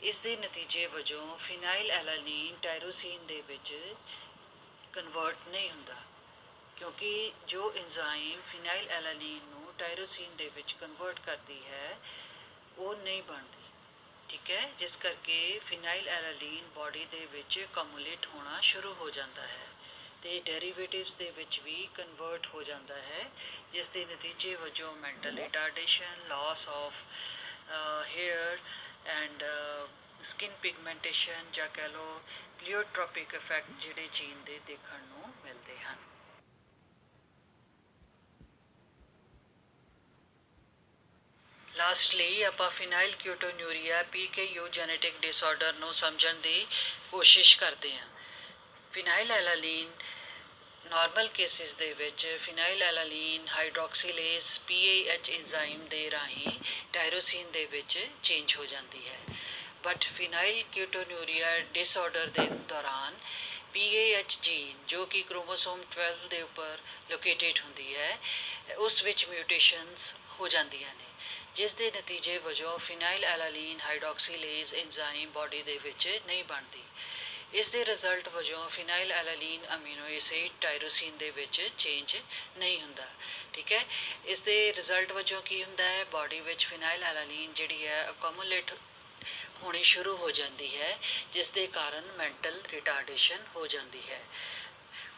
ਇਸ ਦੇ ਨਤੀਜੇ ਵਜੋਂ ਫਿਨਾਈਲ ਐਲਾਨੀਨ ਟਾਇਰੋਸੀਨ ਦੇ ਵਿੱਚ ਕਨਵਰਟ ਨਹੀਂ ਹੁੰਦਾ, ਕਿਉਂਕਿ ਜੋ ਇੰਜ਼ਾਈਮ ਫਿਨਾਈਲ ਐਲਾਨੀਨ ਨੂੰ ਟਾਇਰੋਸੀਨ ਦੇ ਵਿੱਚ ਕਨਵਰਟ ਕਰਦੀ ਹੈ ਉਹ ਨਹੀਂ ਬਣਦੀ, ਠੀਕ ਹੈ। ਜਿਸ ਕਰਕੇ ਫਿਨਾਈਲ ਐਲਾਨੀਨ ਬਾਡੀ ਦੇ ਵਿੱਚ ਕਮੂਲੇਟ ਹੋਣਾ ਸ਼ੁਰੂ ਹੋ ਜਾਂਦਾ ਹੈ, ਅਤੇ ਡੈਰੀਵੇਟਿਵਸ ਦੇ ਵਿੱਚ ਵੀ ਕਨਵਰਟ ਹੋ ਜਾਂਦਾ ਹੈ, ਜਿਸ ਦੇ ਨਤੀਜੇ ਵਜੋਂ mental retardation, loss of hair and skin pigmentation ਜਾਂ ਕਹਿ ਲਓ ਪਲੀਓਟ੍ਰੋਪਿਕ ਇਫੈਕਟ ਜਿਹੜੇ ਜੀਨ ਦੇ ਦੇਖਣ ਨੂੰ ਮਿਲਦੇ ਹਨ। ਲਾਸਟਲੀ ਆਪਾਂ ਫਿਨਾਈਲਕੀਟੋਨੂਰੀਆ PKU ਜੈਨੇਟਿਕ ਡਿਸਆਰਡਰ ਨੂੰ ਸਮਝਣ ਦੀ ਕੋਸ਼ਿਸ਼ ਕਰਦੇ ਹਾਂ। ਫਿਨਾਈਲ ਐਲਾਨੀਨ ਨਾਰਮਲ ਕੇਸਿਸ ਦੇ ਵਿੱਚ ਫਿਨਾਈਲ ਐਲਾਨੀਨ ਹਾਈਡਰੋਕਸੀਲੇਜ਼ PAH ਇੰਜ਼ਾਈਮ ਦੇ ਰਾਹੀਂ ਟਾਇਰੋਸੀਨ ਦੇ ਵਿੱਚ ਚੇਂਜ ਹੋ ਜਾਂਦੀ ਹੈ, ਬਟ ਫਿਨਾਈਲਕੀਟੋਨੂਰੀਆ ਡਿਸਆਰਡਰ ਦੇ ਦੌਰਾਨ PAH ਜੀਨ ਜੋ ਕਿ ਕ੍ਰੋਮੋਸੋਮ 12 ਦੇ ਉੱਪਰ ਲੋਕੇਟਡ ਹੁੰਦੀ ਹੈ ਉਸ ਵਿੱਚ ਮਿਊਟੇਸ਼ਨਸ ਹੋ ਜਾਂਦੀਆਂ ਨੇ, ਜਿਸ ਦੇ ਨਤੀਜੇ ਵਜੋਂ ਫਿਨਾਈਲ ਐਲਾਨੀਨ ਹਾਈਡਰੋਕਸੀਲੇਜ਼ ਇੰਜ਼ਾਈਮ ਬਾਡੀ ਦੇ ਵਿੱਚ ਨਹੀਂ ਬਣਦੀ। ਇਸ ਦੇ ਰਿਜ਼ਲਟ ਵਜੋਂ ਫਿਨਾਈਲ ਐਲਾਨੀਨ ਅਮੀਨੋ ਐਸਿਡ ਟਾਇਰੋਸੀਨ ਦੇ ਵਿੱਚ ਚੇਂਜ ਨਹੀਂ ਹੁੰਦਾ, ਠੀਕ ਹੈ। ਇਸ ਦੇ ਰਿਜ਼ਲਟ ਵਜੋਂ ਕੀ ਹੁੰਦਾ ਹੈ, ਬਾਡੀ ਵਿੱਚ ਫਿਨਾਈਲ ਐਲਾਨੀਨ ਜਿਹੜੀ ਹੈ ਅਕੋਮੂਲੇਟ ਹੋਣੀ ਸ਼ੁਰੂ ਹੋ ਜਾਂਦੀ ਹੈ, ਜਿਸ ਦੇ ਕਾਰਨ ਮੈਂਟਲ ਰਿਟਾਰਡੇਸ਼ਨ ਹੋ ਜਾਂਦੀ ਹੈ।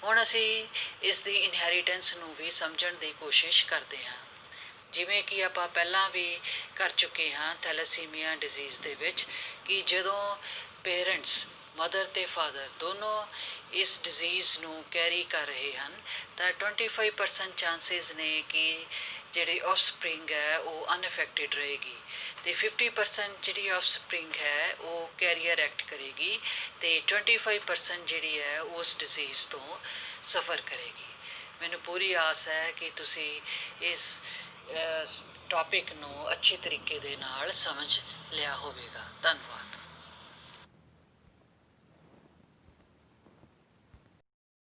ਹੁਣ ਅਸੀਂ ਇਸ ਦੀ ਇਨਹੈਰੀਟੈਂਸ ਨੂੰ ਵੀ ਸਮਝਣ ਦੀ ਕੋਸ਼ਿਸ਼ ਕਰਦੇ ਹਾਂ। ਜਿਵੇਂ ਕਿ ਆਪਾਂ ਪਹਿਲਾਂ ਵੀ ਕਰ ਚੁੱਕੇ ਹਾਂ ਥੈਲੇਸੀਮੀਆ ਡਿਜ਼ੀਜ਼ ਦੇ ਵਿੱਚ, ਕਿ ਜਦੋਂ ਪੇਰੈਂਟਸ ਮਦਰ ਅਤੇ ਫਾਦਰ ਦੋਨੋਂ ਇਸ ਡਿਜ਼ੀਜ਼ ਨੂੰ ਕੈਰੀ ਕਰ ਰਹੇ ਹਨ ਤਾਂ 25% ਚਾਂਸਿਸ ਨੇ ਕਿ ਜਿਹੜੀ ਆਫਸਪ੍ਰਿੰਗ ਹੈ ਉਹ ਅਨਅਫੈਕਟਡ ਰਹੇਗੀ, ਅਤੇ 50% ਜਿਹੜੀ ਆਫਸਪ੍ਰਿੰਗ ਹੈ ਉਹ ਕੈਰੀਅਰ ਐਕਟ ਕਰੇਗੀ, ਅਤੇ 25% ਜਿਹੜੀ ਹੈ ਉਸ ਡਿਜ਼ੀਜ਼ ਤੋਂ ਸਫਰ ਕਰੇਗੀ। ਮੈਨੂੰ ਪੂਰੀ ਆਸ ਹੈ ਕਿ ਤੁਸੀਂ ਇਸ ਟੌਪਿਕ ਨੂੰ ਅੱਛੇ ਤਰੀਕੇ ਦੇ ਨਾਲ ਸਮਝ ਲਿਆ ਹੋਵੇਗਾ। ਧੰਨਵਾਦ।